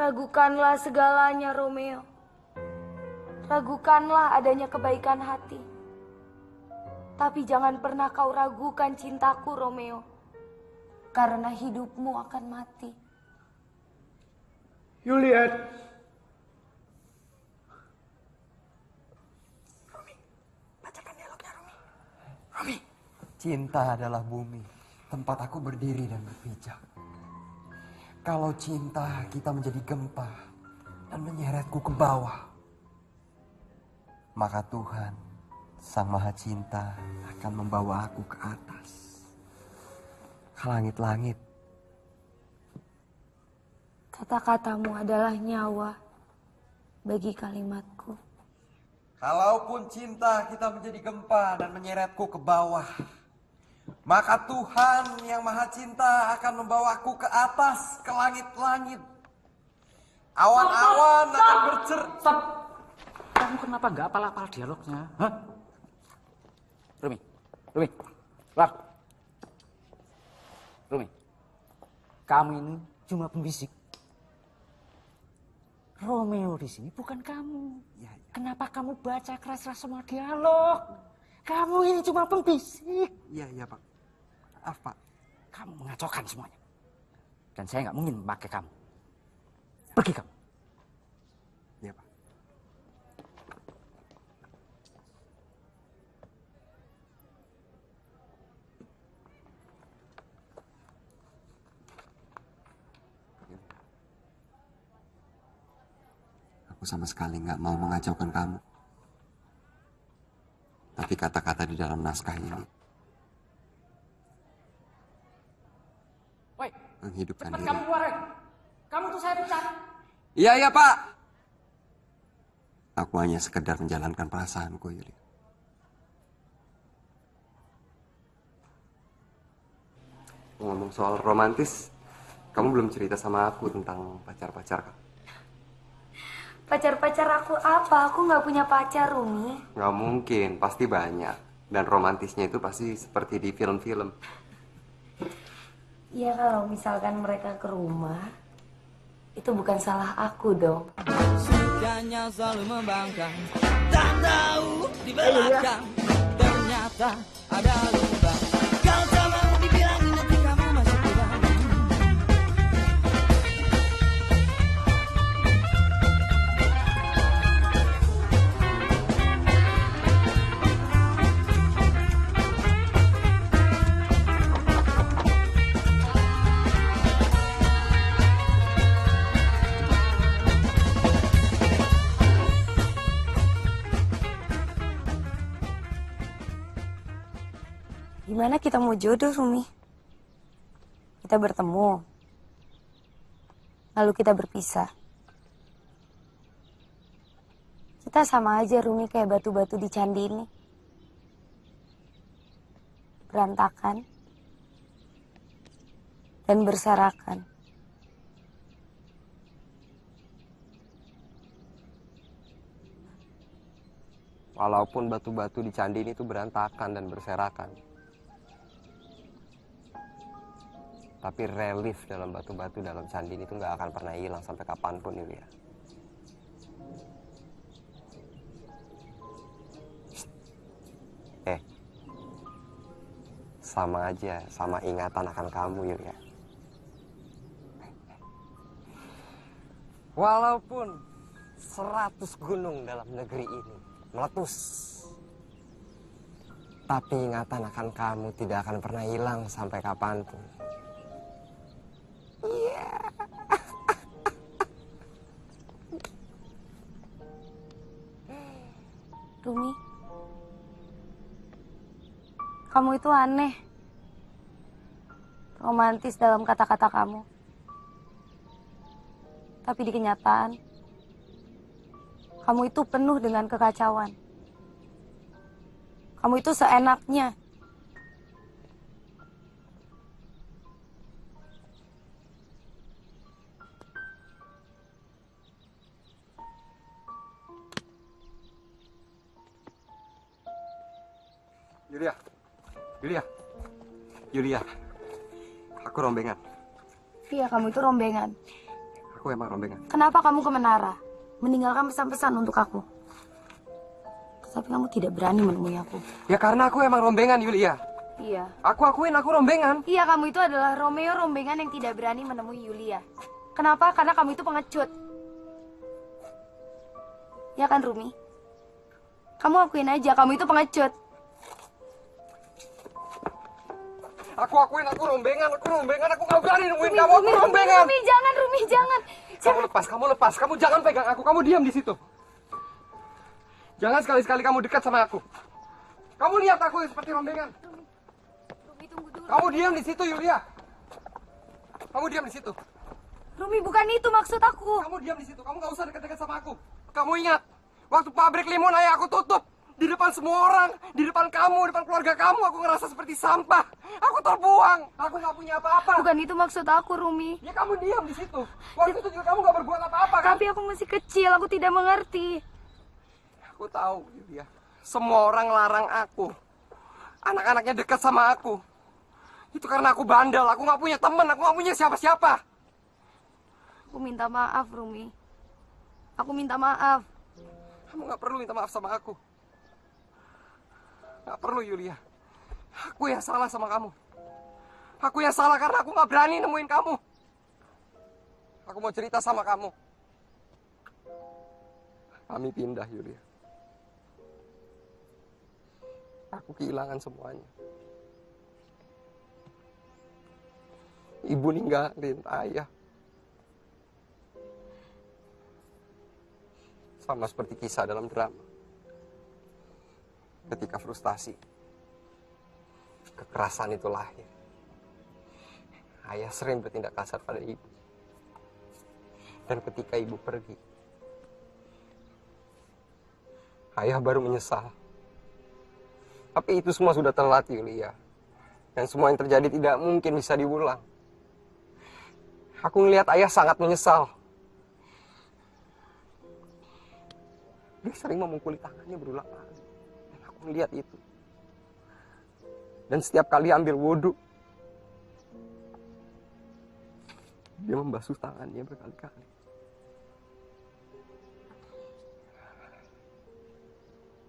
Ragukanlah segalanya, Romeo. Ragukanlah adanya kebaikan hati. Tapi jangan pernah kau ragukan cintaku, Romeo. Karena hidupmu akan mati. Juliet. Romi, bacakan dialognya, Romi. Romi. Cinta adalah bumi, tempat aku berdiri dan berpijak. Kalau cinta kita menjadi gempa dan menyeretku ke bawah, maka Tuhan, Sang Maha Cinta, akan membawa aku ke atas, ke langit-langit. Kata-katamu adalah nyawa bagi kalimatku. Kalaupun cinta kita menjadi gempa dan menyeretku ke bawah, maka Tuhan yang Maha Cinta akan membawaku ke atas, ke langit-langit. Awan-awan akan Stop. Kamu kenapa nggak apal-apal dialognya? Hah? Rumi, keluar. Rumi, kamu ini cuma pembisik. Romeo di sini bukan kamu. Kenapa kamu baca keras-keras semua dialog? Kamu ini cuma pembisik. Iya, Pak. Maaf, Pak. Kamu mengacaukan semuanya. Dan saya nggak mungkin memakai kamu. Pergi kamu. Iya, Pak. Aku sama sekali nggak mau mengacaukan kamu. seperti kata-kata di dalam naskah ini. Woi, Menghidupkan cepat diri. kamu keluar, woi. Kamu tuh saya pecat. Iya, Pak. Aku hanya sekedar menjalankan perasaanku, Yulia. Ngomong soal romantis, kamu belum cerita sama aku tentang pacar-pacar kamu. Pacar-pacar aku apa? Aku nggak punya pacar, Rumi. Nggak mungkin, pasti banyak. Dan romantisnya itu pasti seperti di film-film. Ya kalau misalkan mereka ke rumah, itu bukan salah aku dong. Sukanya selalu membangkang, tak tahu di belakang ternyata ada lubang. Kau tak mau dibilangin nanti kamu masih kurang. Gimana kita mau jodoh, Rumi? Kita bertemu, lalu kita berpisah. Kita sama aja, Rumi, kayak batu-batu di candi ini. Berantakan dan berserakan. Walaupun batu-batu di candi ini tuh berantakan dan berserakan. Tapi relief dalam batu-batu dalam candi ini tuh nggak akan pernah hilang sampai kapanpun, Yulia. Sama aja, sama ingatan akan kamu, Yulia. Walaupun 100 gunung dalam negeri ini meletus, tapi ingatan akan kamu tidak akan pernah hilang sampai kapanpun. Iya. Rumi, kamu itu aneh. Romantis dalam kata-kata kamu. Tapi di kenyataan, kamu itu penuh dengan kekacauan. Kamu itu seenaknya. Yulia, aku rombengan. Iya, kamu itu rombengan. Aku emang rombengan. Kenapa kamu ke menara, meninggalkan pesan-pesan untuk aku? Tapi kamu tidak berani menemui aku. Ya karena aku emang rombengan, Yulia. Iya. Aku akuin aku rombengan. Iya, kamu itu adalah Romeo rombengan yang tidak berani menemui Yulia. Kenapa? Karena kamu itu pengecut. Ya kan, Rumi? Kamu akuin aja, kamu itu pengecut. Aku akuin aku rombengan, aku gak berani nemuin kamu, aku rombengan. Rumi, jangan, Rumi, jangan. Kamu lepas, kamu jangan pegang aku, kamu diam di situ. Jangan sekali-sekali kamu dekat sama aku. Kamu lihat aku seperti rombengan. Rumi, tunggu dulu. Kamu diam di situ, Yulia. Kamu diam di situ. Rumi, bukan itu maksud aku. Kamu diam di situ, kamu gak usah dekat-dekat sama aku. Kamu ingat, waktu pabrik limun ayah aku tutup, di depan semua orang, di depan kamu, di depan keluarga kamu, aku ngerasa seperti sampah. Aku terbuang, aku gak punya apa-apa. Bukan itu maksud aku, Rumi. Ya kamu diam di situ. Waktu itu juga kamu gak berbuat apa-apa kan? Tapi aku masih kecil, aku tidak mengerti. Aku tahu, Yulia. Semua orang larang aku. Anak-anaknya dekat sama aku. Itu karena aku bandel, aku gak punya teman, aku gak punya siapa-siapa. Aku minta maaf, Rumi. Aku minta maaf. Kamu gak perlu minta maaf sama aku. Gak perlu, Yulia. Aku yang salah sama kamu. Aku yang salah karena aku gak berani nemuin kamu. Aku mau cerita sama kamu. Kami pindah, Yulia. Aku kehilangan semuanya. Ibu ninggalin ayah. Sama seperti kisah dalam drama. Ketika frustasi, kekerasan itu lahir. Ayah sering bertindak kasar pada ibu. Dan ketika ibu pergi, ayah baru menyesal. Tapi itu semua sudah telat, Yulia. Dan semua yang terjadi tidak mungkin bisa diulang. Aku ngelihat ayah sangat menyesal. Dia sering memukuli tangannya berulang kali. Dan aku melihat itu. Dan setiap kali ambil wudhu, dia membasuh tangannya berkali-kali.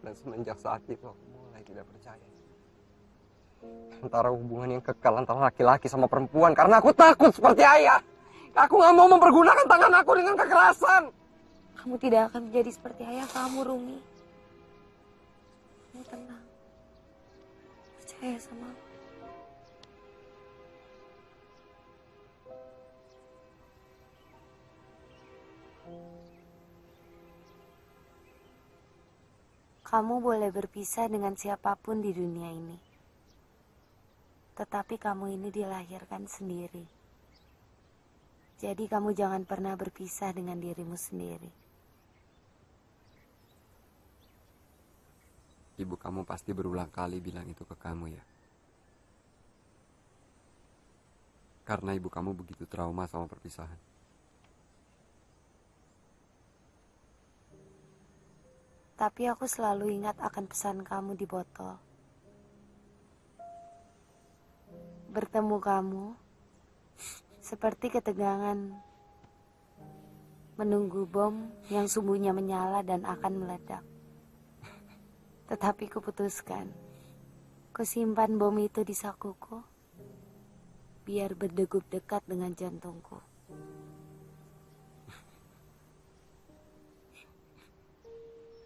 Dan semenjak saat itu aku mulai tidak percaya antara hubungan yang kekal antara laki-laki sama perempuan, karena aku takut seperti ayah. Aku gak mau mempergunakan tangan aku dengan kekerasan. Kamu tidak akan menjadi seperti ayah kamu, Rumi. Kamu tenang. Percaya sama aku. Kamu boleh berpisah dengan siapapun di dunia ini. Tetapi kamu ini dilahirkan sendiri. Jadi kamu jangan pernah berpisah dengan dirimu sendiri. Ibu kamu pasti berulang kali bilang itu ke kamu ya. Karena ibu kamu begitu trauma sama perpisahan. Tapi aku selalu ingat akan pesan kamu di botol. Bertemu kamu seperti ketegangan menunggu bom yang sumbunya menyala dan akan meledak. Tetapi kuputuskan, kusimpan bom itu di sakuku, biar berdegup dekat dengan jantungku.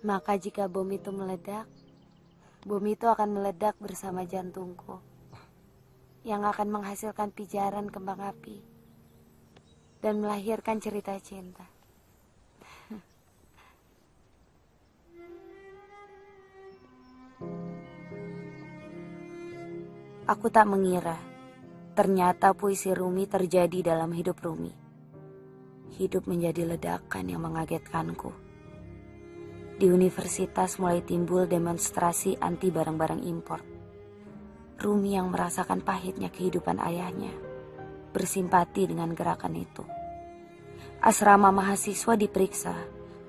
Maka jika bom itu meledak, bom itu akan meledak bersama jantungku, yang akan menghasilkan pijaran kembang api dan melahirkan cerita cinta. Aku tak mengira, ternyata puisi Rumi terjadi dalam hidup Rumi. Hidup menjadi ledakan yang mengagetkanku. Di universitas mulai timbul demonstrasi anti barang-barang impor. Rumi yang merasakan pahitnya kehidupan ayahnya bersimpati dengan gerakan itu. Asrama mahasiswa diperiksa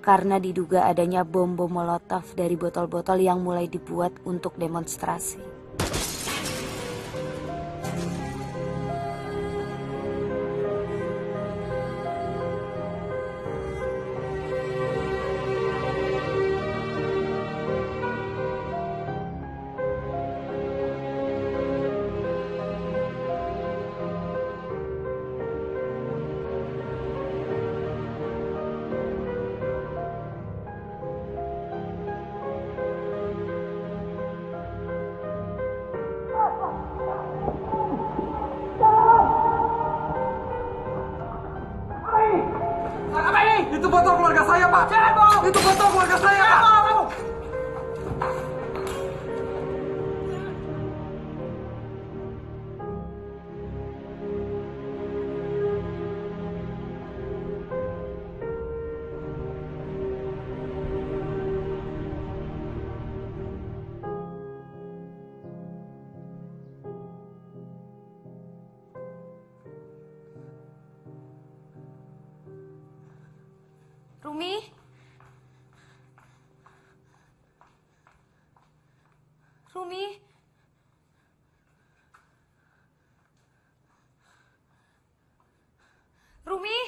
karena diduga adanya bom-bom molotov dari botol-botol yang mulai dibuat untuk demonstrasi. Itu botol keluarga saya, Pak. Itu botol keluarga saya, Pak. Rumi? Rumi? Rumi?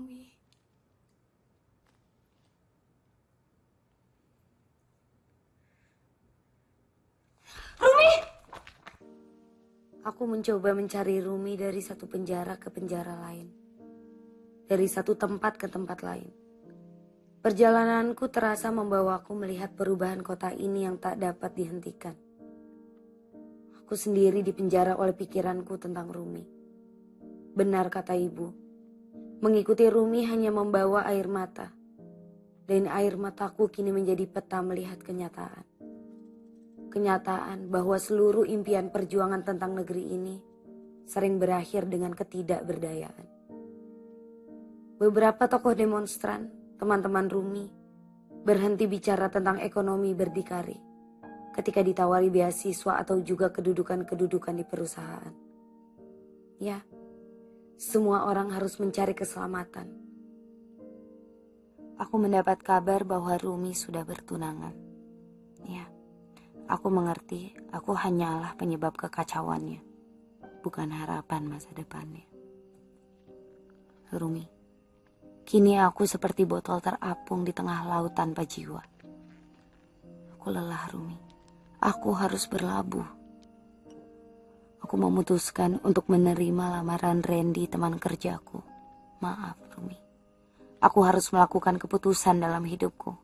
Rumi. Rumi! Aku mencoba mencari Rumi dari satu penjara ke penjara lain. Dari satu tempat ke tempat lain. Perjalananku terasa membawaku melihat perubahan kota ini yang tak dapat dihentikan. Aku sendiri dipenjara oleh pikiranku tentang Rumi. Benar kata ibu, mengikuti Rumi hanya membawa air mata. Dan air mataku kini menjadi peta melihat kenyataan. Kenyataan bahwa seluruh impian perjuangan tentang negeri ini sering berakhir dengan ketidakberdayaan. Beberapa tokoh demonstran, teman-teman Rumi, berhenti bicara tentang ekonomi berdikari ketika ditawari beasiswa atau juga kedudukan-kedudukan di perusahaan. Ya, semua orang harus mencari keselamatan. Aku mendapat kabar bahwa Rumi sudah bertunangan. Ya, aku mengerti aku hanyalah penyebab kekacauannya, bukan harapan masa depannya. Rumi, kini aku seperti botol terapung di tengah laut tanpa jiwa. Aku lelah, Rumi. Aku harus berlabuh. Aku memutuskan untuk menerima lamaran Randy, teman kerjaku. Maaf, Rumi. Aku harus melakukan keputusan dalam hidupku.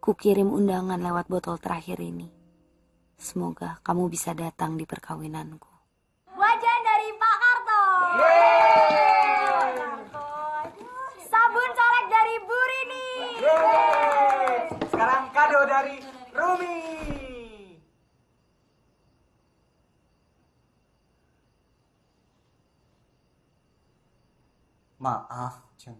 Kukirim undangan lewat botol terakhir ini. Semoga kamu bisa datang di perkawinanku. Wajan dari Pak Karto. Sabun colek dari Bu Rini. Sekarang kado dari Rumi. Maaf, Jeng.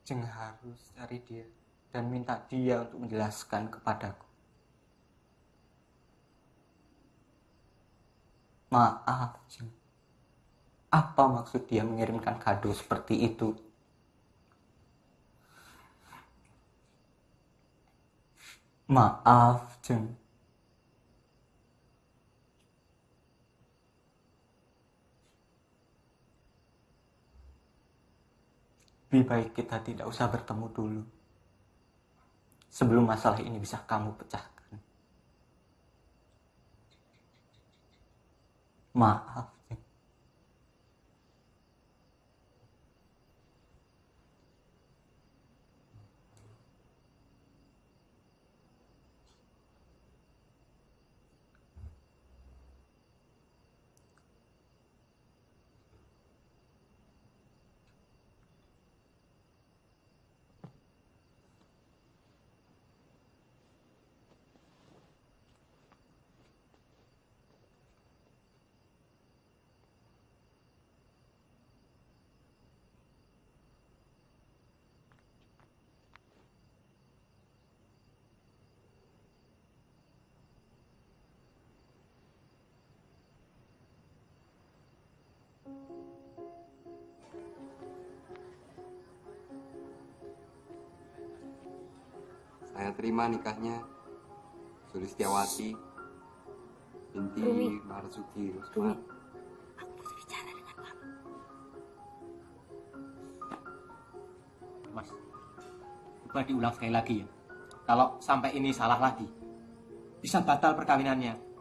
Jeng harus cari dia dan minta dia untuk menjelaskan kepadaku. Maaf, Jeng. Apa maksud dia mengirimkan kado seperti itu? Maaf, Jeng. Lebih baik kita tidak usah bertemu dulu. Sebelum masalah ini bisa kamu pecahkan. Maaf. Saya terima nikahnya Sulistiawati binti Rumi. Marzuki Rumi, Usman. aku butuh bicara dengan kamu. Mas, coba diulang sekali lagi ya. Kalau sampai ini salah lagi, bisa batal perkawinannya.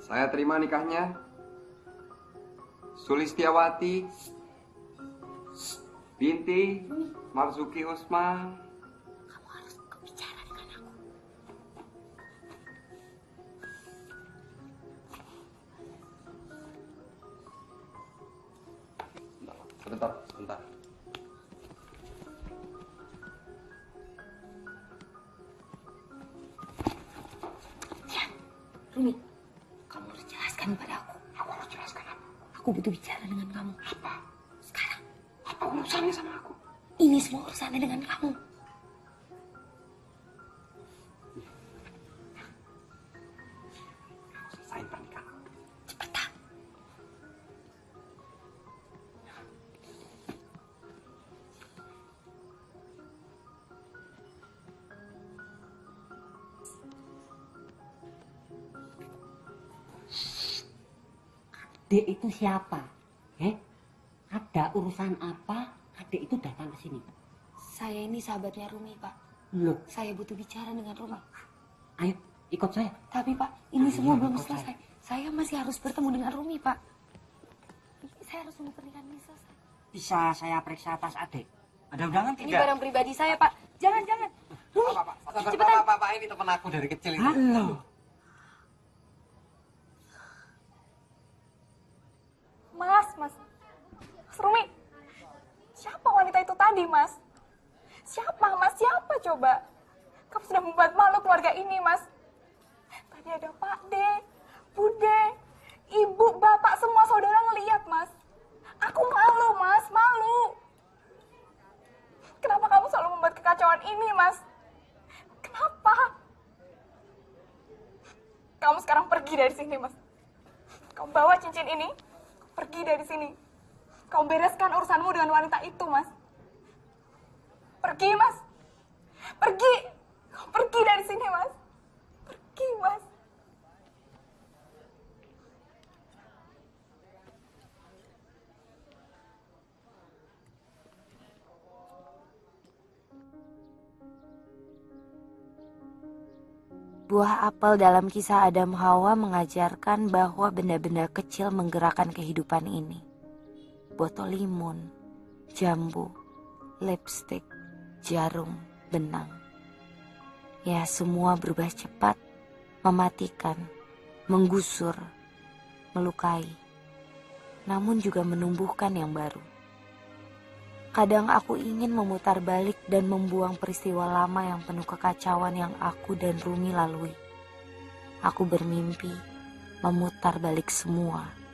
Saya terima nikahnya Sulistiawati binti Marzuki Usman. Kamu harus bicara dengan aku. Sebentar. Rumi, kamu harus jelaskan pada aku. Aku harus jelaskan apa? Aku butuh bicara dengan kamu. Apa? Sekarang. Apa urusannya sama aku? Ini semua urusannya dengan kamu. Selesain pernikahan. Cepat Dek itu siapa? Ada urusan apa? Adek itu datang ke sini. Saya ini sahabatnya Rumi, Pak. Loh, Saya butuh bicara dengan Rumi. ayo ikut saya. Tapi Pak, ini semua belum ikut selesai. Saya masih harus bertemu dengan Rumi, Pak. Saya harus tunggu pernikahan ini selesai. Bisa saya periksa tas adek? Ada undangan Ini tidak? barang pribadi saya, Pak. Jangan. Rumi, cepetan. Pak, ini teman aku dari kecil ini. Halo. Mas Rumi, siapa wanita itu tadi, Mas? Siapa, Mas? Siapa coba? Kamu sudah membuat malu keluarga ini, Mas. Tadi ada Pak D, Bude, Ibu, Bapak, semua saudara ngeliat, Mas. Aku malu, Mas, malu. Kenapa kamu selalu membuat kekacauan ini, Mas? Kenapa? Kamu sekarang pergi dari sini, Mas. Kamu bawa cincin ini, pergi dari sini. Kau bereskan urusanmu dengan wanita itu, Mas. Pergi, Mas. Pergi. Kau pergi dari sini, Mas. Pergi, Mas. Buah apel dalam kisah Adam Hawa mengajarkan bahwa benda-benda kecil menggerakkan kehidupan ini. Botol limun, jambu, lipstik, jarum, benang. Ya, semua berubah cepat, mematikan, menggusur, melukai, namun juga menumbuhkan yang baru. Kadang aku ingin memutar balik dan membuang peristiwa lama yang penuh kekacauan yang aku dan Rumi lalui. Aku bermimpi memutar balik semua.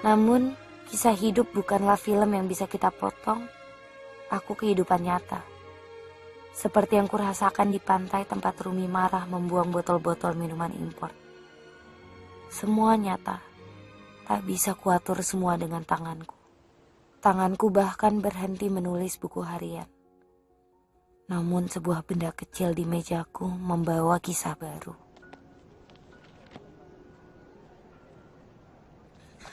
Namun, kisah hidup bukanlah film yang bisa kita potong. Aku kehidupan nyata. Seperti yang kurasakan di pantai tempat Rumi marah membuang botol-botol minuman impor. Semua nyata. Tak bisa kuatur semua dengan tanganku. Tanganku bahkan berhenti menulis buku harian. Namun sebuah benda kecil di mejaku membawa kisah baru.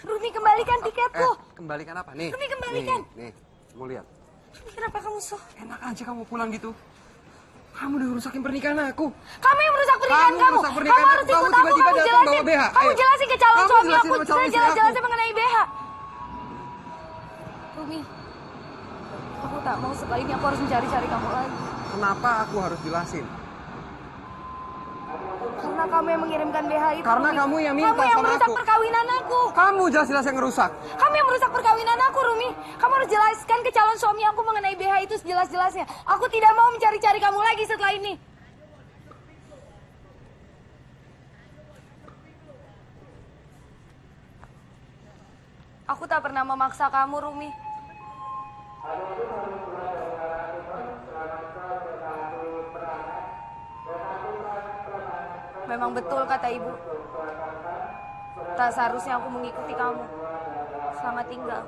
Rumi, kembalikan tiketku. Kembalikan apa? Nih. Rumi, kembalikan. Nih, kamu lihat. Rumi, kenapa kamu Enak aja kamu pulang gitu. Kamu udah rusakin pernikahan aku. Kamu yang merusak pernikahan kamu. Kamu harus ikut aku, kamu jelasin. Kamu jelasin ke calon suami aku. Saya jelas-jelasnya mengenai BH. Rumi, aku tak mau setelah ini aku harus mencari-cari kamu lagi. Kenapa aku harus jelasin? Karena kamu yang mengirimkan BH itu. Karena Rumi. kamu yang minta Kamu yang sama merusak aku. perkawinan aku. Kamu jelas-jelas yang ngerusak. Kamu yang merusak perkawinan aku, Rumi. Kamu harus jelaskan ke calon suami aku mengenai BH itu sejelas-jelasnya. Aku tidak mau mencari-cari kamu lagi setelah ini. Aku tak pernah memaksa kamu, Rumi. Memang betul kata ibu. Tak seharusnya aku mengikuti kamu. Selamat tinggal.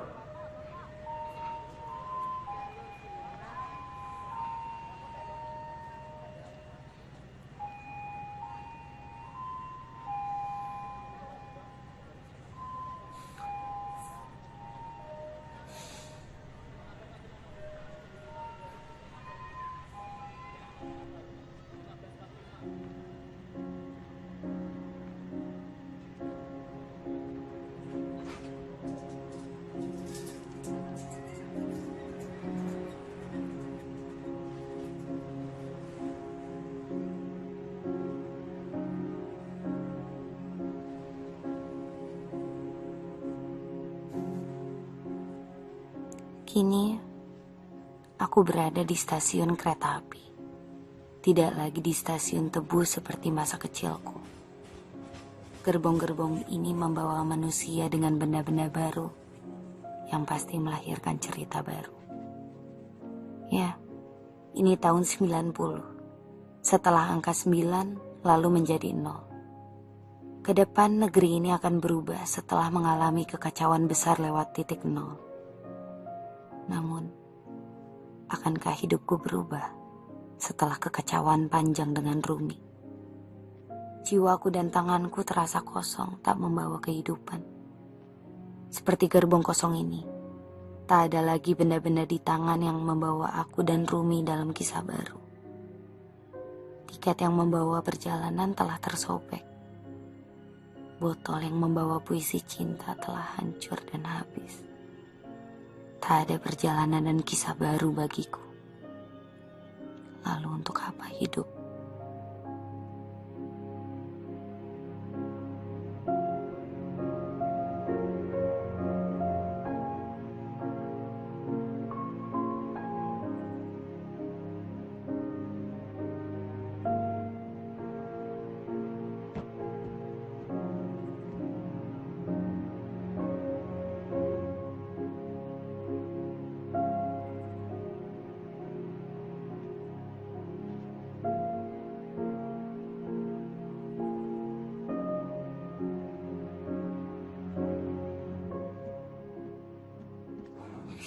Kini, aku berada di stasiun kereta api. Tidak lagi di stasiun Tebu seperti masa kecilku. gerbong-gerbong ini membawa manusia dengan benda-benda baru yang pasti melahirkan cerita baru. Ya, ini tahun 90. Setelah angka 9 lalu menjadi 0. Kedepan negeri ini akan berubah setelah mengalami kekacauan besar lewat titik 0. Namun, akankah hidupku berubah setelah kekacauan panjang dengan Rumi? Jiwaku dan tanganku terasa kosong, tak membawa kehidupan. Seperti gerbong kosong ini, tak ada lagi benda-benda di tangan yang membawa aku dan Rumi dalam kisah baru. Tiket yang membawa perjalanan telah tersobek. Botol yang membawa puisi cinta telah hancur dan habis. Tak ada perjalanan dan kisah baru bagiku. Lalu untuk apa hidup?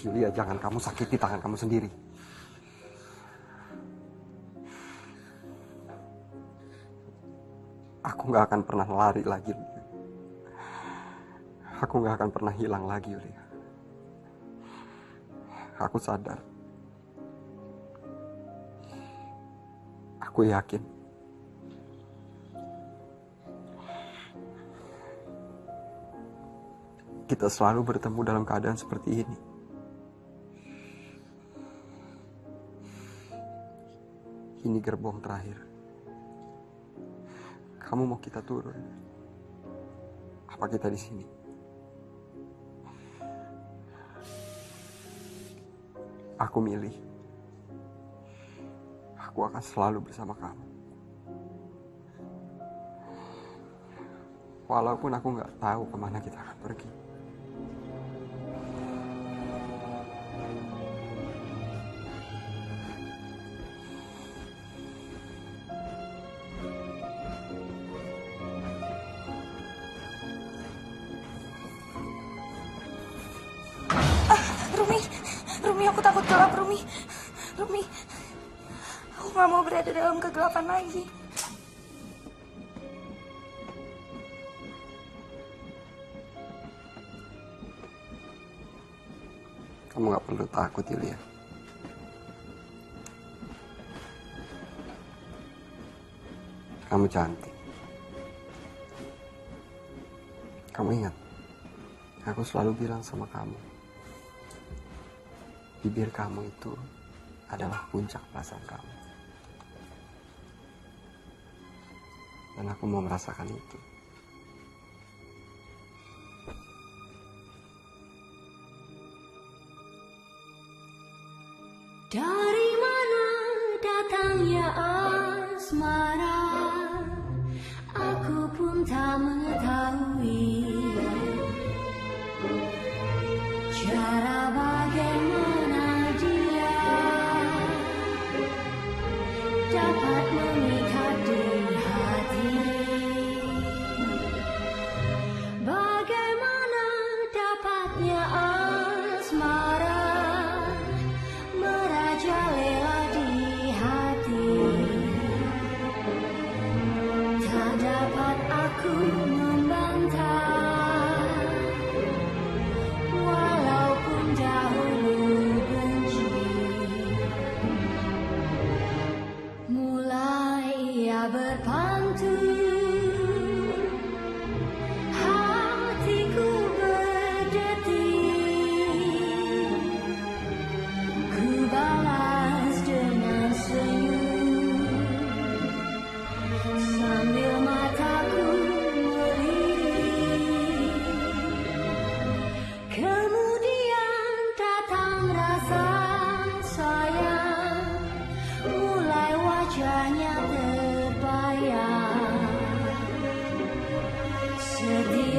Yulia, jangan kamu sakiti tangan kamu sendiri. Aku gak akan pernah lari lagi, Yulia. Aku gak akan pernah hilang lagi, Yulia. Aku sadar. Aku yakin. Kita selalu bertemu dalam keadaan seperti ini. Ini gerbong terakhir. Kamu mau kita turun? Apa kita di sini? Aku milih. Aku akan selalu bersama kamu. Walaupun aku nggak tahu kemana kita akan pergi. Rumi, aku takut gelap, Rumi. Rumi, aku gak mau berada dalam kegelapan lagi. Kamu gak perlu takut, Yulia. Kamu cantik. Kamu ingat, aku selalu bilang sama kamu, bibir kamu itu adalah puncak perasaan kamu. Dan aku mau merasakan itu. Dari mana datangnya asmara, aku pun tak mengetahui. Cara bagaimana dia dapat memikat di hati. Bagaimana dapatnya asmara merajalela di hati. Tak dapat aku membantah, walaupun dahulu benci. Mulai ia berpantun, hatiku berdetik. Ku balas dengan senyum, sambil mataku melirik. Kemudian datang rasa sayang, mulai wajahnya terbayang. sedih